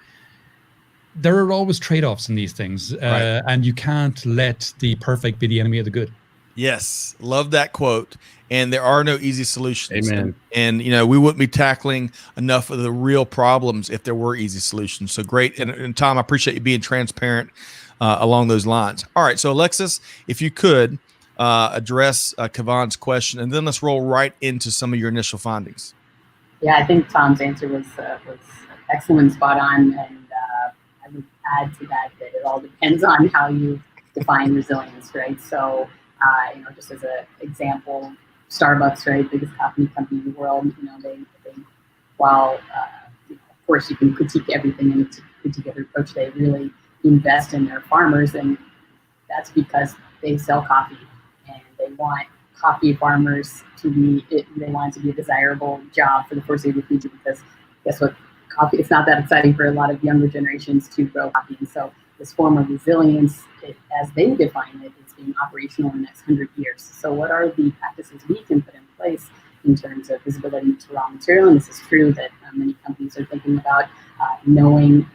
there are always trade-offs in these things, right. And you can't let the perfect be the enemy of the good. Yes, love that quote. And there are no easy solutions. Amen. And we wouldn't be tackling enough of the real problems if there were easy solutions. So great. And Tom, I appreciate you being transparent along those lines. All right. So Alexis, if you could address Kevon's question, and then let's roll right into some of your initial findings. Yeah, I think Tom's answer was excellent, spot on. And I would add to that it all depends on how you define resilience, right? So, just as an example, Starbucks, right, biggest coffee company in the world, they while, of course, you can critique everything and critique every approach, they really invest in their farmers, and that's because they sell coffee, and they want coffee farmers to be, they want it to be a desirable job for the foreseeable future, because guess what coffee. It's not that exciting for a lot of younger generations to grow coffee. And so this form of resilience, as they define it, is being operational in the next 100 years. So what are the practices we can put in place in terms of visibility to raw material? And this is true that many companies are thinking about knowing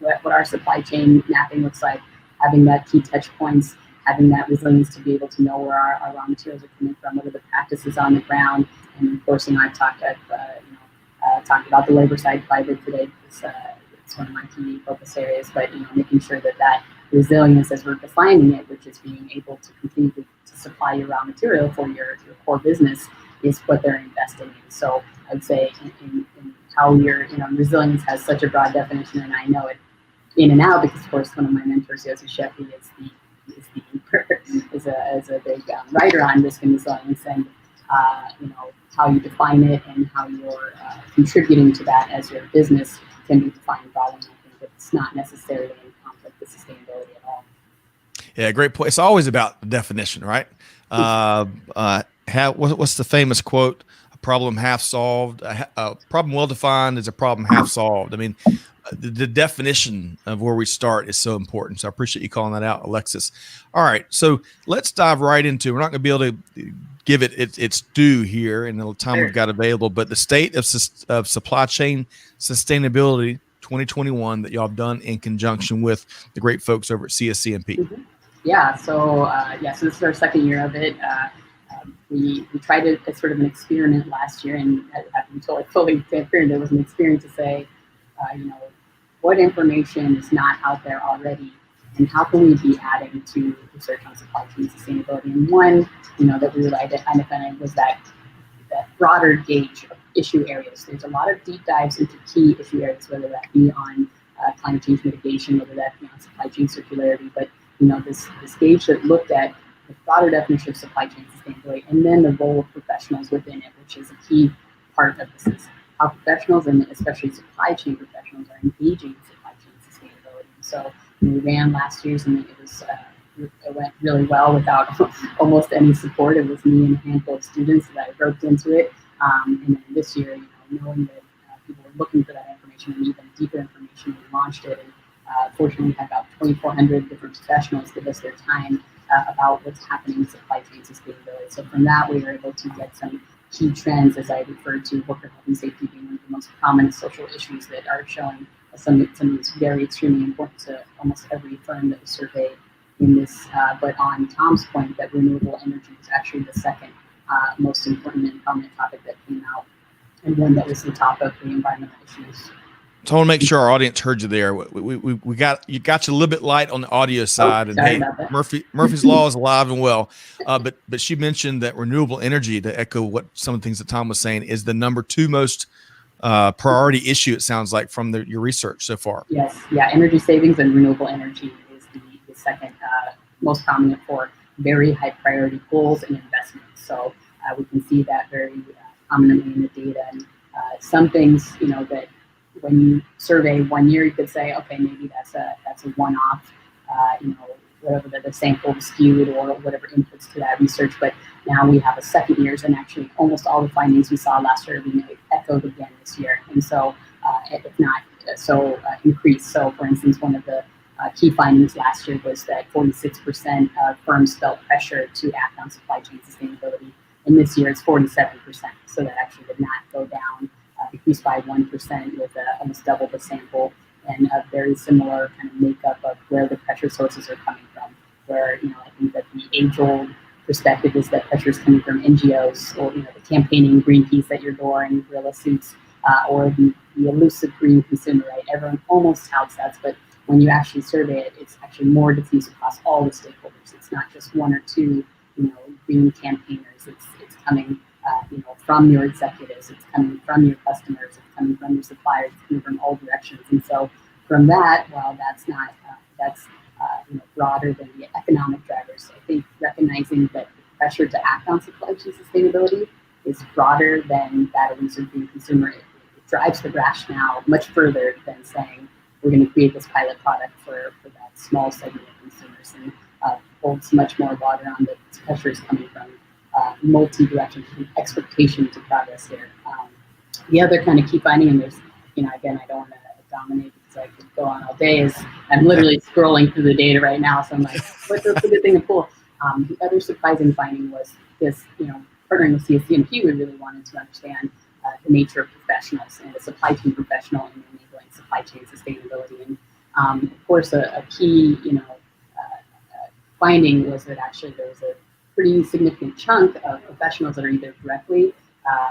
what our supply chain mapping looks like, having that key touch points, having that resilience to be able to know where our raw materials are coming from, what are the practices on the ground. And of course, I've talked about the labor side quite a bit today. It's one of my key focus areas, but making sure that resilience, as we're defining it, which is being able to continue to supply your raw material for your core business, is what they're investing in. So I'd say in how resilience has such a broad definition, and I know it in and out because, of course, one of my mentors, Yossi Sheffi, is a big writer on risk and resilience, and how you define it and how you're contributing to that as your business can be defined broadly. I think it's not necessarily in conflict with sustainability at all. Yeah, great point. It's always about the definition, right? What's the famous quote? A problem half solved, a problem well defined is a problem half solved. I mean, the definition of where we start is so important. So I appreciate you calling that out, Alexis. All right, so let's dive right into. We're not going to be able to give it its due here in the time we've got available, but the state of supply chain sustainability 2021 that y'all have done in conjunction with the great folks over at CSCMP. Mm-hmm. Yeah, so so this is our second year of it. We tried it as sort of an experiment last year, and until I fully transparent, it was an experiment to say, what information is not out there already, and how can we be adding to research on supply chain sustainability? And one, that we really identified was that broader gauge of issue areas. There's a lot of deep dives into key issue areas, whether that be on climate change mitigation, whether that be on supply chain circularity, but this gauge that looked at the broader definition of supply chain sustainability, and then the role of professionals within it, which is a key part of this, is how professionals, and especially supply chain professionals, are engaging in supply chain sustainability. So we ran last year's, and it went really well without almost any support. It was me and a handful of students that I roped into it. And then this year, knowing that people were looking for that information and even deeper information, we launched it. And fortunately, we had about 2,400 different professionals give us their time about what's happening in supply chain sustainability. So from that, we were able to get some key trends, as I referred to, worker health and safety being one of the most prominent social issues that are showing some of these very extremely important to almost every firm that was surveyed in this. But on Tom's point, that renewable energy was actually the second most important and prominent topic that came out, and one that was the top of the environmental issues. So I want to make sure our audience heard you there. We got you a little bit light on the audio side, and hey, Murphy's Law is alive and well. But she mentioned that renewable energy, to echo what some of the things that Tom was saying, is the number 2 most priority issue. It sounds like from your research so far. Yes, yeah, energy savings and renewable energy is the second most prominent for very high priority goals and investments. So we can see that very prominently in the data. And some things, that when you survey 1 year, you could say, okay, maybe that's a one-off, whatever the sample was skewed or whatever inputs to that research. But now we have a second year's, and actually almost all the findings we saw last year we echoed again this year. And so, if not so increased. So, for instance, one of the key findings last year was that 46% of firms felt pressure to act on supply chain sustainability. And this year it's 47%. So that actually did not go down, decreased by 1% with almost double the sample, and a very similar kind of makeup of where the pressure sources are coming from. Where, I think that the age-old perspective is that pressure is coming from NGOs, or, the campaigning Greenpeace at your door in gorilla suits, or the elusive green consumer, right? Everyone almost touts that, but when you actually survey it, it's actually more diffuse across all the stakeholders. It's not just one or two, green campaigners. It's coming, from your executives. It's coming from your customers. It's coming from your suppliers. It's coming from all directions. And so, from that, while that's not broader than the economic drivers, I think recognizing that the pressure to act on supply chain sustainability is broader than that elusive green consumer. It drives the rationale much further than saying we're going to create this pilot product for that small segment of consumers, and holds much more water on that this pressure is coming from multi-direction expectation to progress here. The other kind of key finding, and there's again, I don't want to dominate because I could go on all day. Is I'm literally scrolling through the data right now, so I'm like, what's a good thing to pull? The other surprising finding was this, partnering with CSCMP, we really wanted to understand the nature of professionals and the supply chain professional in enabling supply chain sustainability. And of course, a key, finding was that actually there was a pretty significant chunk of professionals that are either directly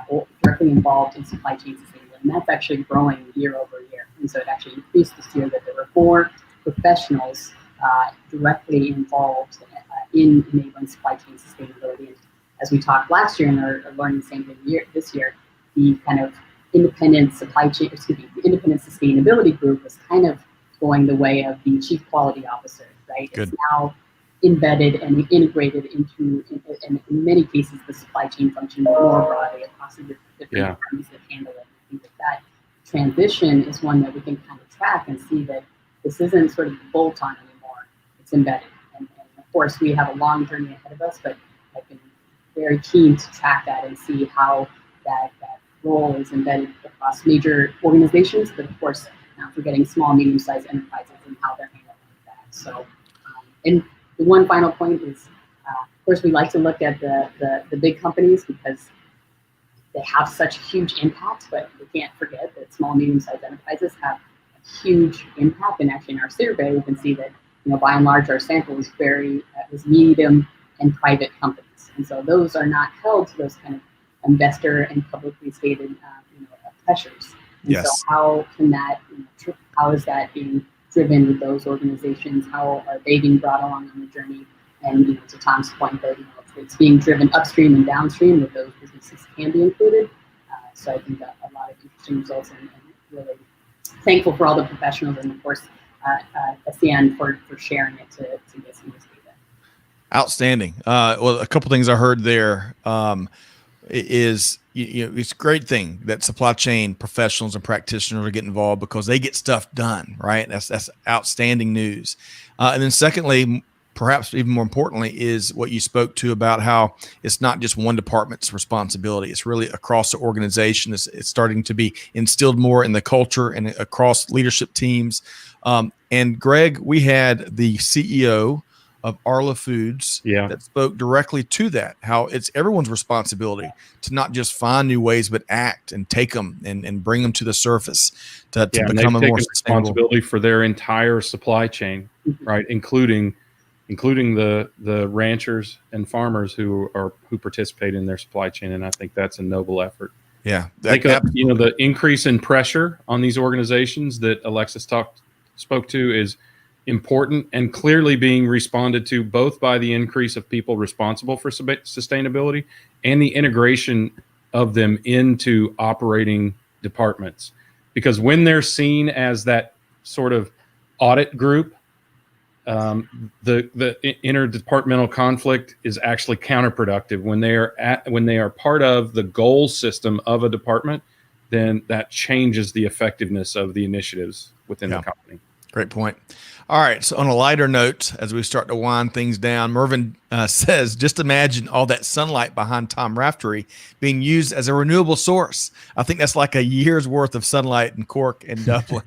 or directly involved in supply chain sustainability, and that's actually growing year over year. And so it actually increased this year that there were more professionals directly involved in enabling supply chain sustainability. And as we talked last year and are learning the same thing this year, the kind of independent independent sustainability group was kind of going the way of the chief quality officer, right? Good. It's now embedded and integrated into, in many cases, the supply chain function more broadly across the different departments that handle it. I think that transition is one that we can kind of track and see that this isn't sort of bolt-on anymore. It's embedded. And of course, we have a long journey ahead of us, but I've been very keen to track that and see how that role is embedded across major organizations, but of course, now we're getting small, medium-sized enterprises and how they're handling that. So, and the one final point is, of course, we like to look at the big companies because they have such huge impact, but we can't forget that small, medium-sized enterprises have a huge impact. And actually in our survey, we can see that, by and large, our sample was was medium and private companies. And so those are not held to those kind of investor and publicly stated, pressures. And Yes. so how can that, how is that being driven with those organizations? How are they being brought along on the journey? And to Tom's point, that it's being driven upstream and downstream with those businesses can be included. So I think that a lot of interesting results and really thankful for all the professionals and of course SCN for sharing it to get some of this data. Outstanding. Well, a couple things I heard there is it's a great thing that supply chain professionals and practitioners are getting involved because they get stuff done, right? That's outstanding news. And then secondly, perhaps even more importantly, is what you spoke to about how it's not just one department's responsibility. It's really across the organization. It's starting to be instilled more in the culture and across leadership teams. And Greg, we had the CEO of Arla Foods that spoke directly to that, how it's everyone's responsibility to not just find new ways, but act and take them and bring them to the surface to become a more sustainable responsibility for their entire supply chain, right? Including the ranchers and farmers who participate in their supply chain. And I think that's a noble effort. Yeah. I think the increase in pressure on these organizations that Alexis spoke to is important and clearly being responded to both by the increase of people responsible for sustainability and the integration of them into operating departments. Because when they're seen as that sort of audit group, the interdepartmental conflict is actually counterproductive. When they are part of the goal system of a department, then that changes the effectiveness of the initiatives within the company. Great point. All right. So on a lighter note, as we start to wind things down, Mervyn says, just imagine all that sunlight behind Tom Raftery being used as a renewable source. I think that's like a year's worth of sunlight in Cork and Dublin.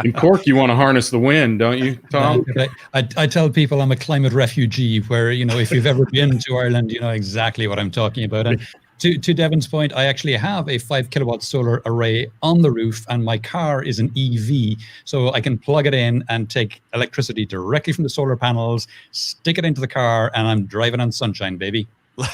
In Cork, you want to harness the wind, don't you, Tom? I tell people I'm a climate refugee where, if you've ever been to Ireland, you know exactly what I'm talking about. And to Devin's point, I actually have a 5 kilowatt solar array on the roof and my car is an EV. So I can plug it in and take electricity directly from the solar panels, stick it into the car, and I'm driving on sunshine, baby.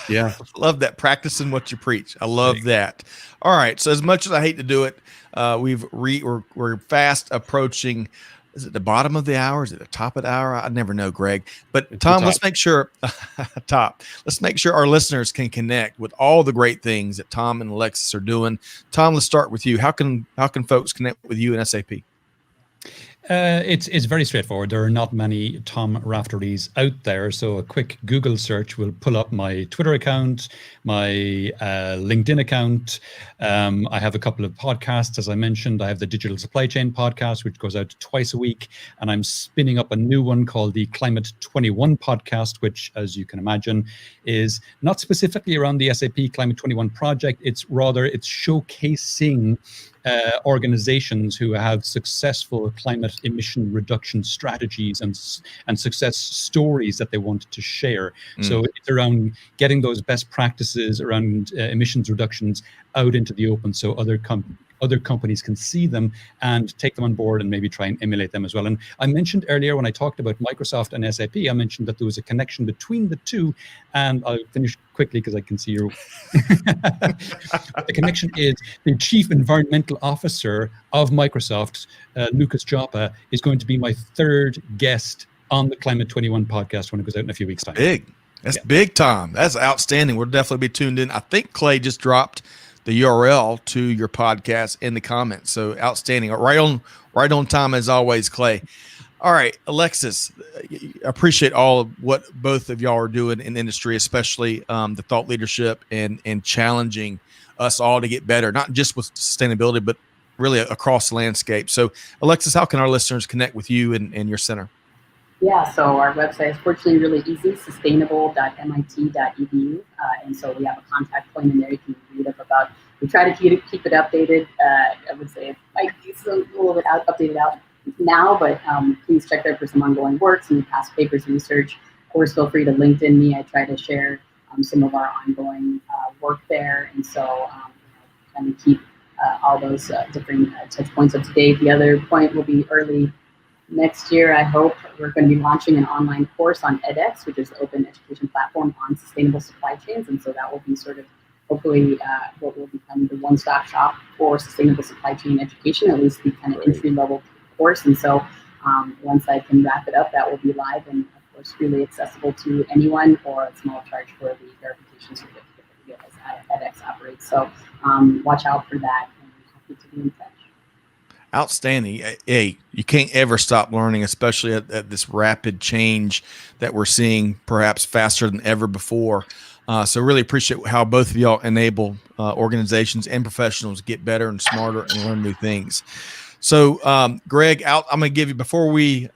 Yeah. Love that. Practicing what you preach. I love that. All right. So as much as I hate to do it, we're fast approaching. Is it the bottom of the hour? Is it the top of the hour? I never know, Greg. But Tom, let's make sure Let's make sure our listeners can connect with all the great things that Tom and Alexis are doing. Tom, let's start with you. How can folks connect with you and SAP? It's very straightforward. There are not many Tom Rafterys out there, so a quick Google search will pull up my Twitter account, my LinkedIn account. I have a couple of podcasts, as I mentioned. I have the Digital Supply Chain podcast, which goes out twice a week, and I'm spinning up a new one called the Climate 21 podcast, which, as you can imagine, is not specifically around the SAP Climate 21 project. It's showcasing organizations who have successful climate emission reduction strategies and success stories that they want to share. So it's around getting those best practices around emissions reductions out into the open, so other companies can see them and take them on board and maybe try and emulate them as well. And I mentioned earlier when I talked about Microsoft and SAP, I mentioned that there was a connection between the two, and I'll finish quickly because I can see you. The connection is the Chief Environmental Officer of Microsoft, Lucas Joppa, is going to be my third guest on the Climate 21 podcast when it goes out in a few weeks' time. Big. That's big time. That's outstanding. We'll definitely be tuned in. I think Clay just dropped the URL to your podcast in the comments. So outstanding. Right on time as always, Clay. All right, Alexis, I appreciate all of what both of y'all are doing in the industry, especially the thought leadership and challenging us all to get better, not just with sustainability, but really across the landscape. So Alexis, how can our listeners connect with you and your center? Yeah, so our website is fortunately really easy, sustainable.mit.edu. And so we have a contact point in there you can read up about. We try to keep it updated. I would say it's a little bit updated out now, but please check there for some ongoing work, some past papers and research. Of course, feel free to LinkedIn me. I try to share some of our ongoing work there. And so trying to keep all those different touch points up to date. The other point will be early next year, I hope we're going to be launching an online course on edX, which is the open education platform on sustainable supply chains. And so that will be sort of hopefully what will become the one-stop shop for sustainable supply chain education, at least the kind of entry-level course. And so once I can wrap it up, that will be live and, of course, really accessible to anyone for a small charge for the verification certificate that we get as edX operates. So watch out for that, and happy to be in touch. Outstanding. Hey, you can't ever stop learning, especially at this rapid change that we're seeing, perhaps faster than ever before. So really appreciate how both of y'all enable organizations and professionals get better and smarter and learn new things. So Greg, I'm going to give you, before we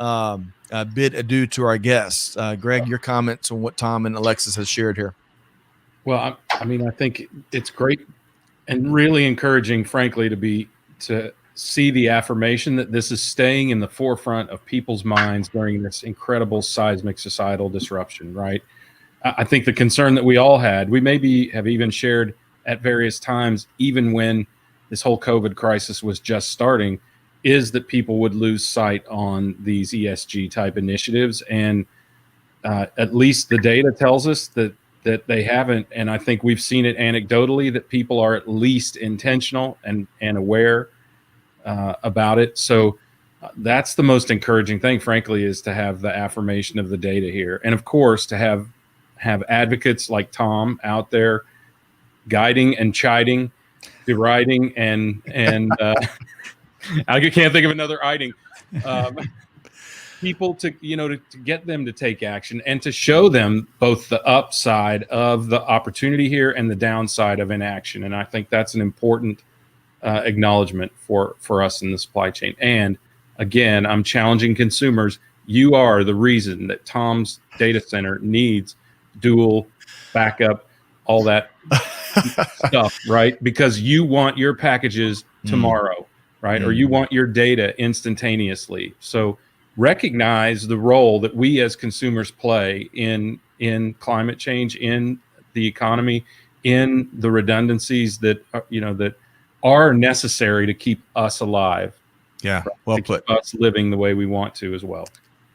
bid adieu to our guests, Greg, your comments on what Tom and Alexis has shared here. Well, I mean, I think it's great and really encouraging, frankly, to see the affirmation that this is staying in the forefront of people's minds during this incredible seismic societal disruption, right? I think the concern that we all had, we maybe have even shared at various times, even when this whole COVID crisis was just starting, is that people would lose sight on these ESG type initiatives. And at least the data tells us that they haven't. And I think we've seen it anecdotally that people are at least intentional and aware about it. So that's the most encouraging thing, frankly, is to have the affirmation of the data here. And of course, to have advocates like Tom out there guiding and chiding, deriding, and I can't think of another iding. People to get them to take action and to show them both the upside of the opportunity here and the downside of inaction. And I think that's an important acknowledgement for us in the supply chain. And again, I'm challenging consumers. You are the reason that Tom's data center needs dual backup, all that stuff, right? Because you want your packages tomorrow, right? Or you want your data instantaneously. So recognize the role that we as consumers play in climate change, in the economy, in the redundancies that are necessary to keep us alive. Yeah, well put. Keep us living the way we want to as well.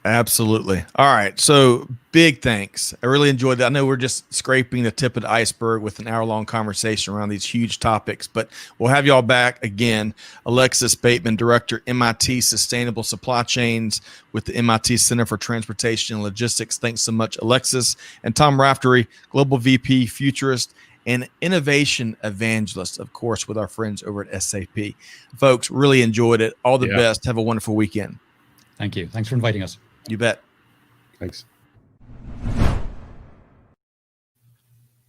Absolutely. All right. So big thanks. I really enjoyed that. I know we're just scraping the tip of the iceberg with an hour-long conversation around these huge topics, but we'll have y'all back again. Alexis Bateman, Director, MIT Sustainable Supply Chains with the MIT Center for Transportation and Logistics. Thanks so much, Alexis. And Tom Raftery, Global VP, Futurist, and Innovation Evangelist, of course, with our friends over at SAP. Folks, really enjoyed it. All the best. Have a wonderful weekend. Thank you. Thanks for inviting us. You bet. Thanks.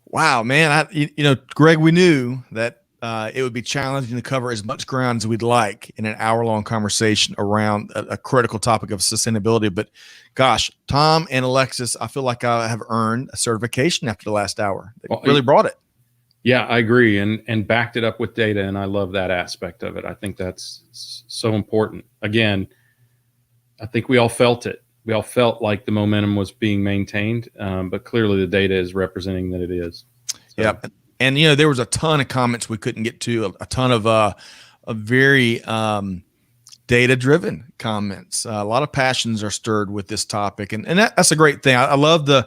Wow, man. Greg, we knew that it would be challenging to cover as much ground as we'd like in an hour-long conversation around a critical topic of sustainability. But gosh, Tom and Alexis, I feel like I have earned a certification after the last hour. They really brought it. Yeah, I agree, and backed it up with data, and I love that aspect of it. I think that's so important. Again, I think we all felt it. We all felt like the momentum was being maintained, but clearly the data is representing that it is. So. Yeah, and there was a ton of comments we couldn't get to, a ton of a very data-driven comments. A lot of passions are stirred with this topic, and that's a great thing. I love the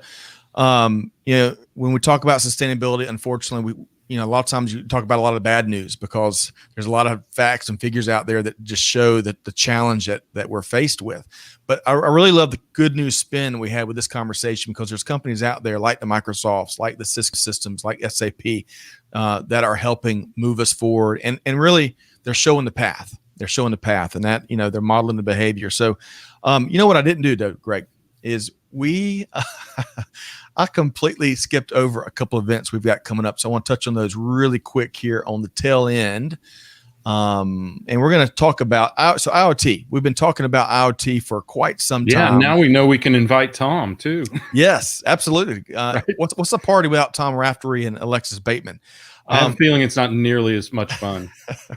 when we talk about sustainability, unfortunately, a lot of times you talk about a lot of bad news because there's a lot of facts and figures out there that just show that the challenge that we're faced with. But I really love the good news spin we had with this conversation, because there's companies out there like the Microsofts, like the Cisco systems, like SAP, that are helping move us forward. And really, they're showing the path. They're showing the path, and that, they're modeling the behavior. So, what I didn't do, though, Greg, is I completely skipped over a couple of events we've got coming up. So I want to touch on those really quick here on the tail end. And we're going to talk about IoT. We've been talking about IoT for quite some time. Yeah, now we know we can invite Tom too. Yes, absolutely. Right. What's the party without Tom Raftery and Alexis Bateman? I have a feeling it's not nearly as much fun.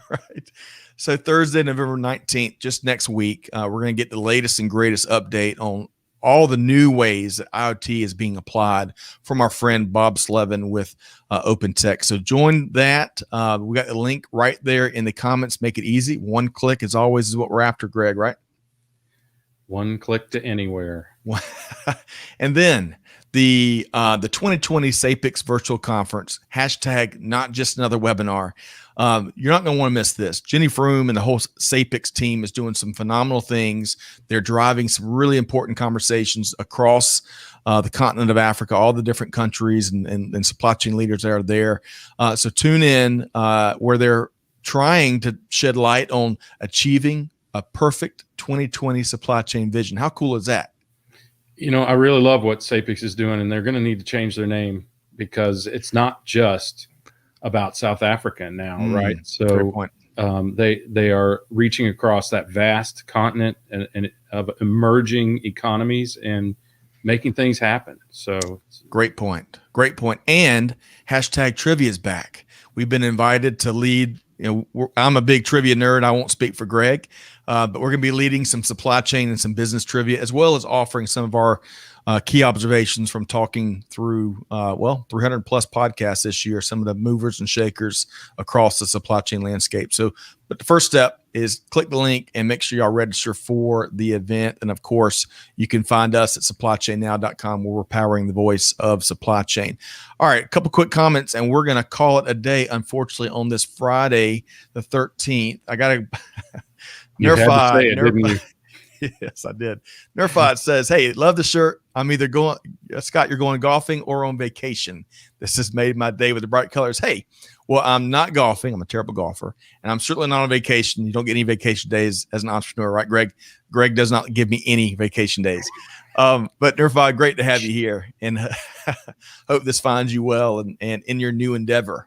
Right. So Thursday, November 19th, just next week, we're going to get the latest and greatest update on all the new ways that IoT is being applied from our friend Bob Slevin with Open Tech. So join that. We got the link right there in the comments. Make it easy. One click, as always, is what we're after, Greg, right? One click to anywhere. And then the 2020 SAPICS virtual conference, hashtag not just another webinar. You're not going to want to miss this. Jenny Froome and the whole SAPICS team is doing some phenomenal things. They're driving some really important conversations across the continent of Africa, all the different countries and supply chain leaders that are there. So tune in where they're trying to shed light on achieving a perfect 2020 supply chain vision. How cool is that? I really love what SAPICS is doing, and they're going to need to change their name, because it's not just about South Africa now, right? So they are reaching across that vast continent and of emerging economies and making things happen. So great point. And hashtag trivia is back. We've been invited to lead. I'm a big trivia nerd. I won't speak for Greg, but we're going to be leading some supply chain and some business trivia, as well as offering some of our key observations from talking through 300 plus podcasts this year, some of the movers and shakers across the supply chain landscape. So, but the first step is click the link and make sure y'all register for the event. And of course, you can find us at supplychainnow.com, where we're powering the voice of supply chain. All right, a couple quick comments, and we're going to call it a day, unfortunately, on this Friday, the 13th. I got to Nerfy. Yes, I did. Nerfy says, hey, love the shirt. I'm either going, Scott, you're going golfing or on vacation. This has made my day with the bright colors. Hey, well, I'm not golfing. I'm a terrible golfer. And I'm certainly not on vacation. You don't get any vacation days as an entrepreneur, right, Greg? Greg does not give me any vacation days. But Nerfy, great to have you here. And hope this finds you well and in your new endeavor.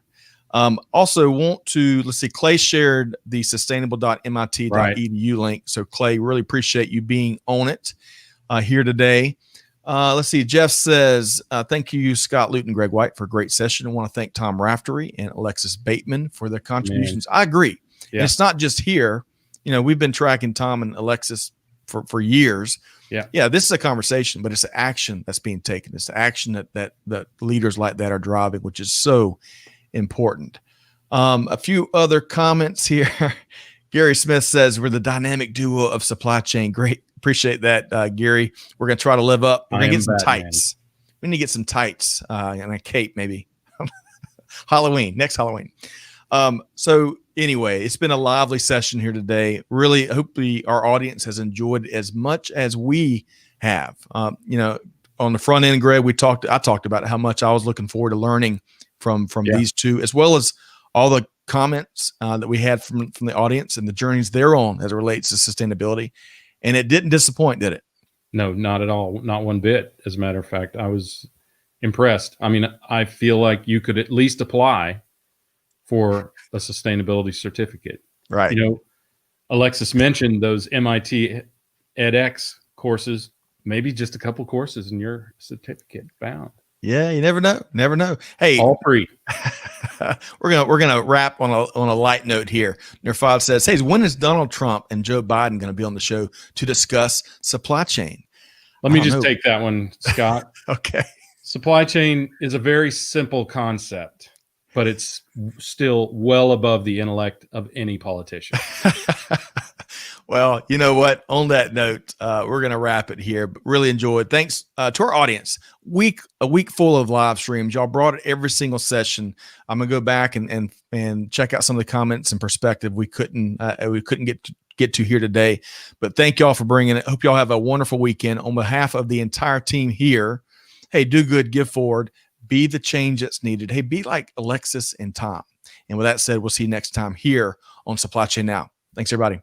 Also want to, Clay shared the sustainable.mit.edu link. So Clay, really appreciate you being on it here today. Jeff says, thank you, Scott, Luton, and Greg White, for a great session. I want to thank Tom Raftery and Alexis Bateman for their contributions. Man. I agree. Yeah. And it's not just here. We've been tracking Tom and Alexis for years. Yeah, this is a conversation, but it's the action that's being taken. It's the action that leaders like that are driving, which is so important. A few other comments here. Gary Smith says, we're the dynamic duo of supply chain. Great. Appreciate that, Gary. We're going to try to live up. We're going to get some tights. We need to get some tights and a cape, maybe. Next Halloween. So anyway, it's been a lively session here today. Really, hopefully our audience has enjoyed as much as we have. On the front end, Greg, I talked about how much I was looking forward to learning from these two, as well as all the comments that we had from the audience and the journeys they're on as it relates to sustainability. And it didn't disappoint, did it? No, not at all. Not one bit. As a matter of fact, I was impressed. I mean, I feel like you could at least apply for a sustainability certificate. Right. Alexis mentioned those MIT edX courses, maybe just a couple courses in your certificate bound. Yeah, you never know. Never know. Hey, All free. we're gonna wrap on a light note here. Nerfad says, "Hey, when is Donald Trump and Joe Biden going to be on the show to discuss supply chain?" Let me just take that one, Scott. Okay. Supply chain is a very simple concept, but it's still well above the intellect of any politician. Well, you know what? On that note, we're going to wrap it here. But really enjoyed. Thanks to our audience. A week full of live streams. Y'all brought it every single session. I'm gonna go back and check out some of the comments and perspective we couldn't get to here today. But thank y'all for bringing it. Hope y'all have a wonderful weekend. On behalf of the entire team here, hey, do good, give forward, be the change that's needed. Hey, be like Alexis and Tom. And with that said, we'll see you next time here on Supply Chain Now. Thanks, everybody.